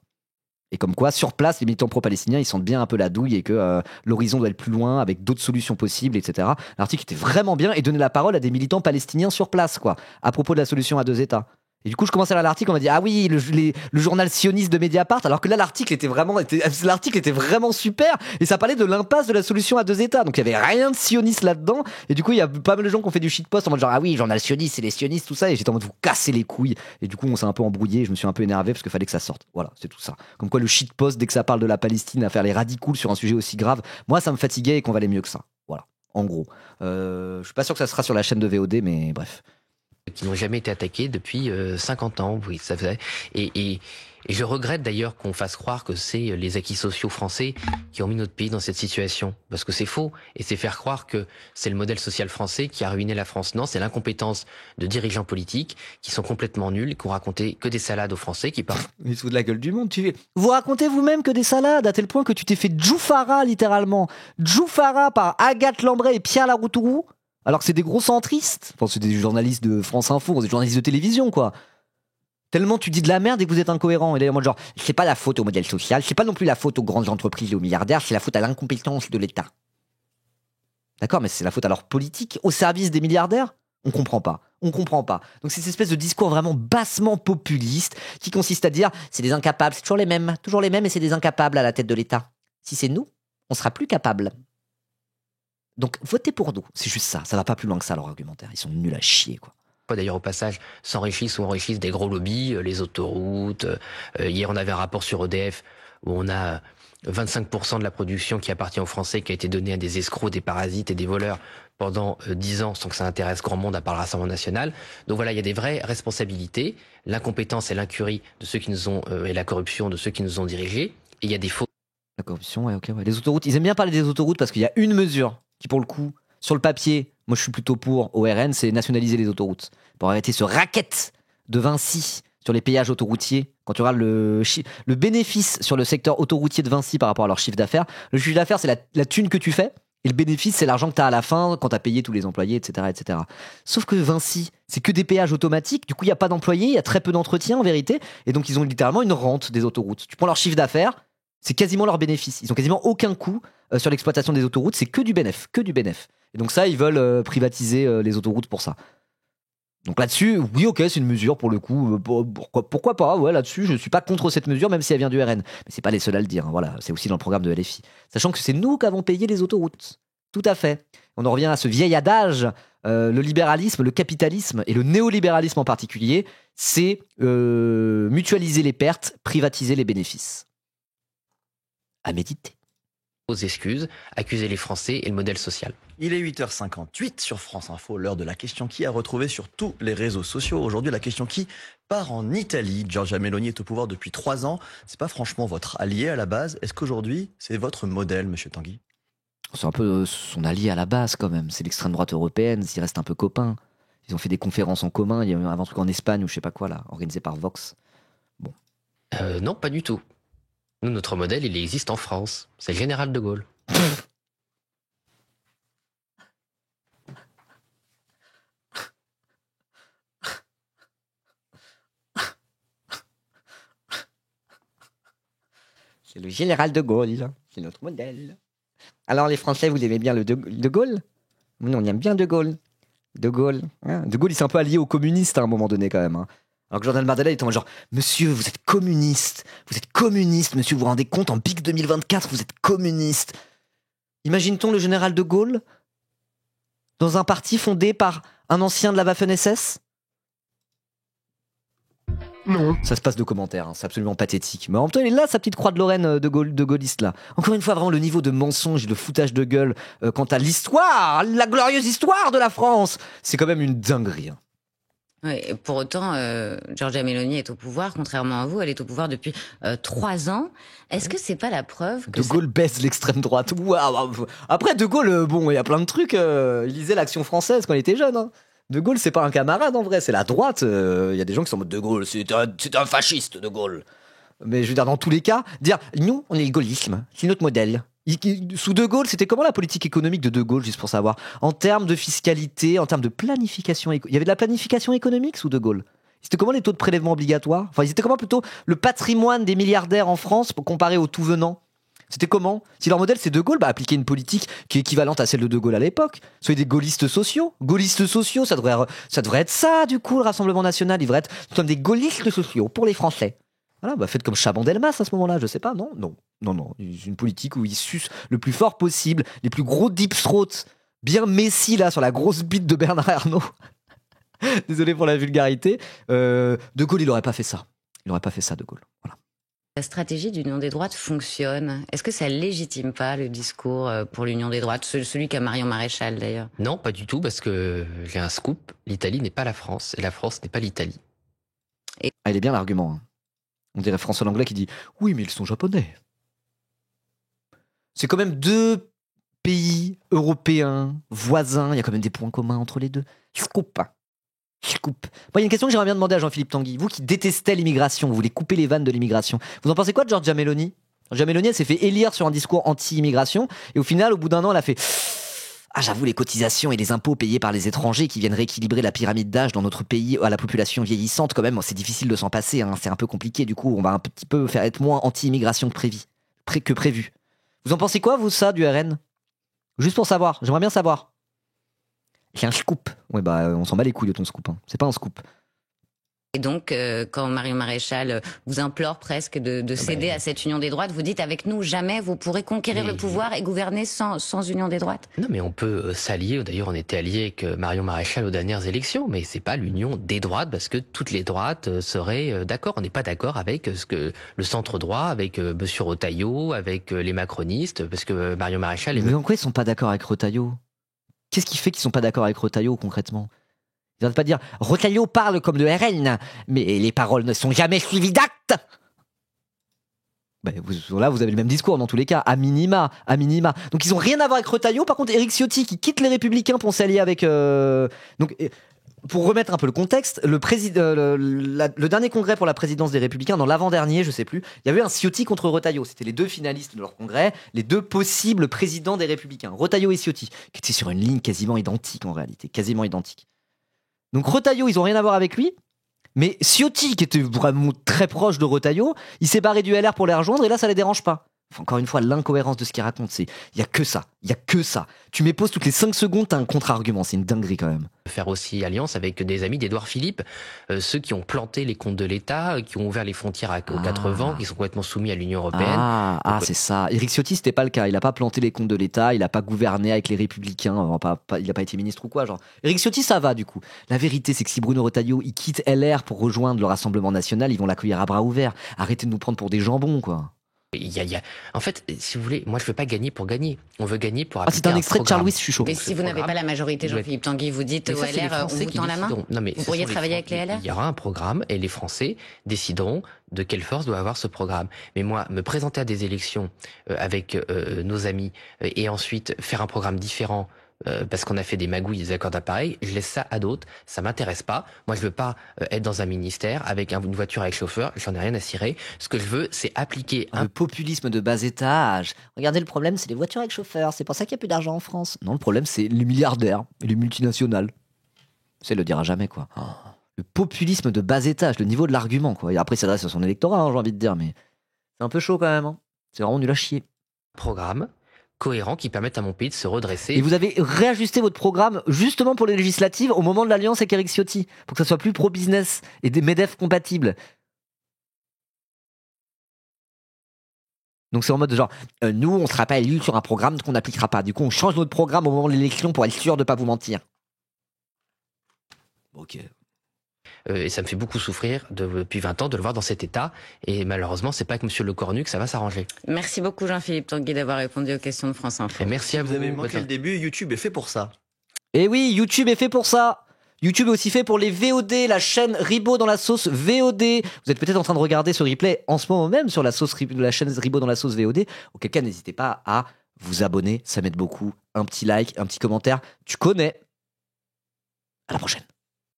Et comme quoi, sur place, les militants pro-palestiniens, ils sentent bien un peu la douille et que l'horizon doit être plus loin avec d'autres solutions possibles, etc. L'article était vraiment bien et donnait la parole à des militants palestiniens sur place, quoi, à propos de la solution à deux États. Et du coup, je commençais à lire l'article, on m'a dit ah oui, le journal sioniste de Mediapart, alors que là, l'article était vraiment super et ça parlait de l'impasse de la solution à deux États. Donc il y avait rien de sioniste là-dedans. Et du coup, il y a pas mal de gens qui ont fait du shitpost en mode genre ah oui, journal sioniste, c'est les sionistes, tout ça. Et j'étais en mode vous cassez les couilles. Et du coup, on s'est un peu embrouillé. Je me suis un peu énervé parce qu'il fallait que ça sorte. Voilà, c'est tout ça. Comme quoi, le shitpost dès que ça parle de la Palestine, à faire les radicals sur un sujet aussi grave, moi, ça me fatiguait et qu'on valait mieux que ça. Voilà, en gros. Je suis pas sûr que ça sera sur la chaîne de VOD, mais bref. Qui n'ont jamais été attaqués depuis 50 ans, oui, ça faisait. Et Et je regrette d'ailleurs qu'on fasse croire que c'est les acquis sociaux français qui ont mis notre pays dans cette situation. Parce que c'est faux. Et c'est faire croire que c'est le modèle social français qui a ruiné la France. Non, c'est l'incompétence de dirigeants politiques qui sont complètement nuls, qui ont raconté que des salades aux Français, qui parlent. Mais sous de la gueule du monde, vous racontez vous-même que des salades, à tel point que tu t'es fait Djoufara, littéralement. Djoufara par Agathe Lambray et Pierre Laroutourou. Alors que c'est des gros centristes. Enfin, c'est des journalistes de France Info, des journalistes de télévision, quoi. Tellement tu dis de la merde et que vous êtes incohérent. Et d'ailleurs, moi, genre, c'est pas la faute au modèle social, c'est pas non plus la faute aux grandes entreprises et aux milliardaires, c'est la faute à l'incompétence de l'État. D'accord, mais c'est la faute à leur politique au service des milliardaires ? On comprend pas. Donc c'est cette espèce de discours vraiment bassement populiste qui consiste à dire c'est des incapables, c'est toujours les mêmes et c'est des incapables à la tête de l'État. Si c'est nous, on sera plus capables. Donc votez pour nous, c'est juste ça. Ça va pas plus loin que ça leur argumentaire. Ils sont nuls à chier, quoi. D'ailleurs, au passage, s'enrichissent ou enrichissent des gros lobbies, les autoroutes. Hier, on avait un rapport sur EDF où on a 25% de la production qui appartient aux Français qui a été donnée à des escrocs, des parasites et des voleurs pendant 10 ans sans que ça intéresse grand monde à part le Rassemblement national. Donc voilà, il y a des vraies responsabilités. L'incompétence et l'incurie de ceux qui nous ont, et la corruption de ceux qui nous ont dirigés. Et il y a des faux. La corruption, ouais, ok, ouais. Les autoroutes, ils aiment bien parler des autoroutes parce qu'il y a une mesure qui, pour le coup, sur le papier, moi je suis plutôt pour au RN, c'est nationaliser les autoroutes. Pour arrêter ce racket de Vinci sur les péages autoroutiers. Quand tu regardes le bénéfice sur le secteur autoroutier de Vinci par rapport à leur chiffre d'affaires, le chiffre d'affaires c'est la thune que tu fais, et le bénéfice c'est l'argent que tu as à la fin quand tu as payé tous les employés, etc., etc. Sauf que Vinci, c'est que des péages automatiques, du coup il n'y a pas d'employés, il y a très peu d'entretien en vérité, et donc ils ont littéralement une rente des autoroutes. Tu prends leur chiffre d'affaires, c'est quasiment leur bénéfice. Ils ont quasiment aucun coût sur l'exploitation des autoroutes, c'est que du bénéf. Et donc ça, ils veulent privatiser les autoroutes pour ça. Donc là-dessus, oui, ok, c'est une mesure pour le coup. Pourquoi pas, ouais, là-dessus, je ne suis pas contre cette mesure, même si elle vient du RN. Mais c'est pas les seuls à le dire, hein, voilà, c'est aussi dans le programme de LFI. Sachant que c'est nous qui avons payé les autoroutes. Tout à fait. On en revient à ce vieil adage, le libéralisme, le capitalisme et le néolibéralisme en particulier, c'est mutualiser les pertes, privatiser les bénéfices. À méditer. Aux excuses, accuser les Français et le modèle social. Il est 8h58 sur France Info, l'heure de la question qui a retrouvé sur tous les réseaux sociaux. Aujourd'hui, la question qui part en Italie. Giorgia Meloni est au pouvoir depuis 3 ans. C'est pas franchement votre allié à la base. Est-ce qu'aujourd'hui, c'est votre modèle, monsieur Tanguy ? C'est un peu son allié à la base quand même. C'est l'extrême droite européenne, s'ils restent un peu copains. Ils ont fait des conférences en commun. Il y a eu un truc en Espagne ou je sais pas quoi là, organisé par Vox. Bon. Non, pas du tout. Nous, notre modèle, il existe en France. C'est le général de Gaulle. C'est le général de Gaulle. C'est notre modèle. Alors, les Français, vous aimez bien le de Gaulle ? Nous, on aime bien de Gaulle. De Gaulle. Hein, de Gaulle, il s'est un peu allié aux communistes à un moment donné, quand même. Hein. Alors que Jordan Bardella était en genre « Monsieur, vous êtes communiste, monsieur, vous vous rendez compte, en pic 2024, vous êtes communiste. » Imagine-t-on le général de Gaulle dans un parti fondé par un ancien de la Waffen-SS ? Non. Ça se passe de commentaires, hein, c'est absolument pathétique. Mais en même temps, il est là, sa petite croix de Lorraine de gaulliste, là. Encore une fois, vraiment, le niveau de mensonge et de foutage de gueule quant à l'histoire, la glorieuse histoire de la France, c'est quand même une dinguerie. Hein. Oui, pour autant, Giorgia Meloni est au pouvoir, contrairement à vous, elle est au pouvoir depuis 3 ans. Est-ce que c'est pas la preuve que De Gaulle baisse l'extrême droite. Waouh. Après, De Gaulle, bon, il y a plein de trucs. Il lisait l'Action française quand il était jeune. Hein. De Gaulle, c'est pas un camarade en vrai, c'est la droite. Il y a des gens qui sont en mode De Gaulle, c'est un fasciste, De Gaulle. Mais je veux dire, dans tous les cas, dire nous, on est le gaullisme, c'est notre modèle. Sous De Gaulle, c'était comment la politique économique de Gaulle, juste pour savoir ? En termes de fiscalité, en termes de planification, il y avait de la planification économique sous De Gaulle ? C'était comment les taux de prélèvement obligatoires ? Enfin, c'était comment plutôt le patrimoine des milliardaires en France pour comparer aux tout venants ? C'était comment ? Si leur modèle c'est De Gaulle, appliquer une politique qui est équivalente à celle de Gaulle à l'époque. Soyez des gaullistes sociaux. Gaullistes sociaux, ça devrait être ça, du coup, le Rassemblement National. Il devrait être comme des gaullistes sociaux pour les Français. Voilà, faites comme Chaban-Delmas à ce moment-là, je sais pas, non. C'est une politique où ils sucent le plus fort possible, les plus gros deep throats, bien Messi là, sur la grosse bite de Bernard Arnault. Désolé pour la vulgarité. De Gaulle, il aurait pas fait ça. Il aurait pas fait ça, De Gaulle. Voilà. La stratégie d'union des droites fonctionne. Est-ce que ça légitime pas le discours pour l'union des droites, celui qu'a Marion Maréchal d'ailleurs ? Non, pas du tout, parce que j'ai un scoop. L'Italie n'est pas la France, et la France n'est pas l'Italie. Il est bien l'argument. Hein. On dirait François Langlais qui dit « Oui, mais ils sont japonais ». C'est quand même 2 pays européens, voisins. Il y a quand même des points communs entre les deux. Je coupe. Moi, il y a une question que j'aimerais bien demander à Jean-Philippe Tanguy. Vous qui détestez l'immigration, vous voulez couper les vannes de l'immigration. Vous en pensez quoi de Giorgia Meloni ? Giorgia Meloni, elle s'est fait élire sur un discours anti-immigration. Et au final, au bout d'un an, elle a fait... Ah, j'avoue, les cotisations et les impôts payés par les étrangers qui viennent rééquilibrer la pyramide d'âge dans notre pays à la population vieillissante, quand même, c'est difficile de s'en passer, hein. C'est un peu compliqué, du coup, on va un petit peu faire être moins anti-immigration que prévu. Vous en pensez quoi, vous, ça, du RN ? Juste pour savoir, j'aimerais bien savoir. J'ai un scoop. Ouais, bah, on s'en bat les couilles de ton scoop, hein. C'est pas un scoop. Et donc, quand Marion Maréchal vous implore presque de céder à cette union des droites, vous dites avec nous, jamais vous pourrez conquérir le pouvoir et gouverner sans union des droites. Non, mais on peut s'allier. D'ailleurs, on était alliés avec Marion Maréchal aux dernières élections, mais c'est pas l'union des droites parce que toutes les droites seraient d'accord. On n'est pas d'accord avec ce que le centre droit, avec Monsieur Retailleau, avec les macronistes, parce que Marion Maréchal. Mais en quoi ils sont pas d'accord avec Retailleau ? Qu'est-ce qui fait qu'ils sont pas d'accord avec Retailleau concrètement ? Ils n'arrêtent pas de dire Retailleau parle comme le RN, mais les paroles ne sont jamais suivies d'actes. Là, vous avez le même discours dans tous les cas, à minima. Donc ils ont rien à voir avec Retailleau. Par contre, Éric Ciotti qui quitte les Républicains pour s'allier avec. Donc, pour remettre un peu le contexte, le dernier congrès pour la présidence des Républicains, dans l'avant-dernier, je sais plus, il y avait un Ciotti contre Retailleau. C'était les 2 finalistes de leur congrès, les 2 possibles présidents des Républicains, Retailleau et Ciotti, qui étaient sur une ligne quasiment identique en réalité, quasiment identique. Donc Retailleau, ils ont rien à voir avec lui, mais Ciotti, qui était vraiment très proche de Retailleau, il s'est barré du LR pour les rejoindre et là ça les dérange pas. Enfin, encore une fois, l'incohérence de ce qu'il raconte, c'est il y a que ça. Tu m'époses toutes les 5 secondes, t'as un contre-argument, c'est une dinguerie quand même. Faire aussi alliance avec des amis d'Édouard Philippe, ceux qui ont planté les comptes de l'État, qui ont ouvert les frontières aux 4 vents, qui sont complètement soumis à l'Union européenne. C'est ça. Éric Ciotti, c'était pas le cas. Il a pas planté les comptes de l'État, il a pas gouverné avec les Républicains, il a pas été ministre ou quoi, genre. Éric Ciotti, ça va du coup. La vérité, c'est que si Bruno Retailleau, il quitte LR pour rejoindre le Rassemblement National, ils vont l'accueillir à bras ouverts. Arrêtez de nous prendre pour des jambons, quoi. En fait, si vous voulez, moi je veux pas gagner pour gagner. On veut gagner pour appliquer un programme. C'est un extrait de Charles Louis, je suis chaud. Mais si vous n'avez pas la majorité, Jean-Philippe Tanguy, vous dites au LR, on vous tend la main. Vous pourriez travailler avec les LR. Il y aura un programme et les Français décideront de quelle force doit avoir ce programme. Mais moi, me présenter à des élections avec nos amis et ensuite faire un programme différent parce qu'on a fait des magouilles, des accords d'appareil, je laisse ça à d'autres, ça m'intéresse pas. Moi, je veux pas être dans un ministère avec une voiture avec chauffeur, j'en ai rien à cirer. Ce que je veux, c'est appliquer un populisme de bas étage. Regardez, le problème, c'est les voitures avec chauffeur, c'est pour ça qu'il n'y a plus d'argent en France. Non, le problème, c'est les milliardaires et les multinationales. Ça, il le dira jamais, quoi. Le populisme de bas étage, le niveau de l'argument, quoi. Et après, il s'adresse à son électorat, hein, j'ai envie de dire, mais c'est un peu chaud quand même, hein. C'est vraiment nul à chier. Programme cohérent qui permettent à mon pays de se redresser. Et vous avez réajusté votre programme justement pour les législatives au moment de l'alliance avec Éric Ciotti, pour que ça soit plus pro-business et des MEDEF compatibles. Donc c'est en mode genre, nous on sera pas élus sur un programme qu'on n'appliquera pas. Du coup on change notre programme au moment de l'élection pour être sûr de pas vous mentir. Ok. Et ça me fait beaucoup souffrir depuis 20 ans de le voir dans cet état. Et malheureusement, c'est pas avec Monsieur Lecornu que ça va s'arranger. Merci beaucoup Jean-Philippe Tanguy d'avoir répondu aux questions de France Info. Et merci à vous. Vous avez manqué le début, YouTube est fait pour ça. Et oui, YouTube est fait pour ça. YouTube est aussi fait pour les VOD, la chaîne Ribot dans la sauce VOD. Vous êtes peut-être en train de regarder ce replay en ce moment même sur la chaîne Ribot dans la sauce VOD. Auquel cas, n'hésitez pas à vous abonner, ça m'aide beaucoup. Un petit like, un petit commentaire. Tu connais. À la prochaine.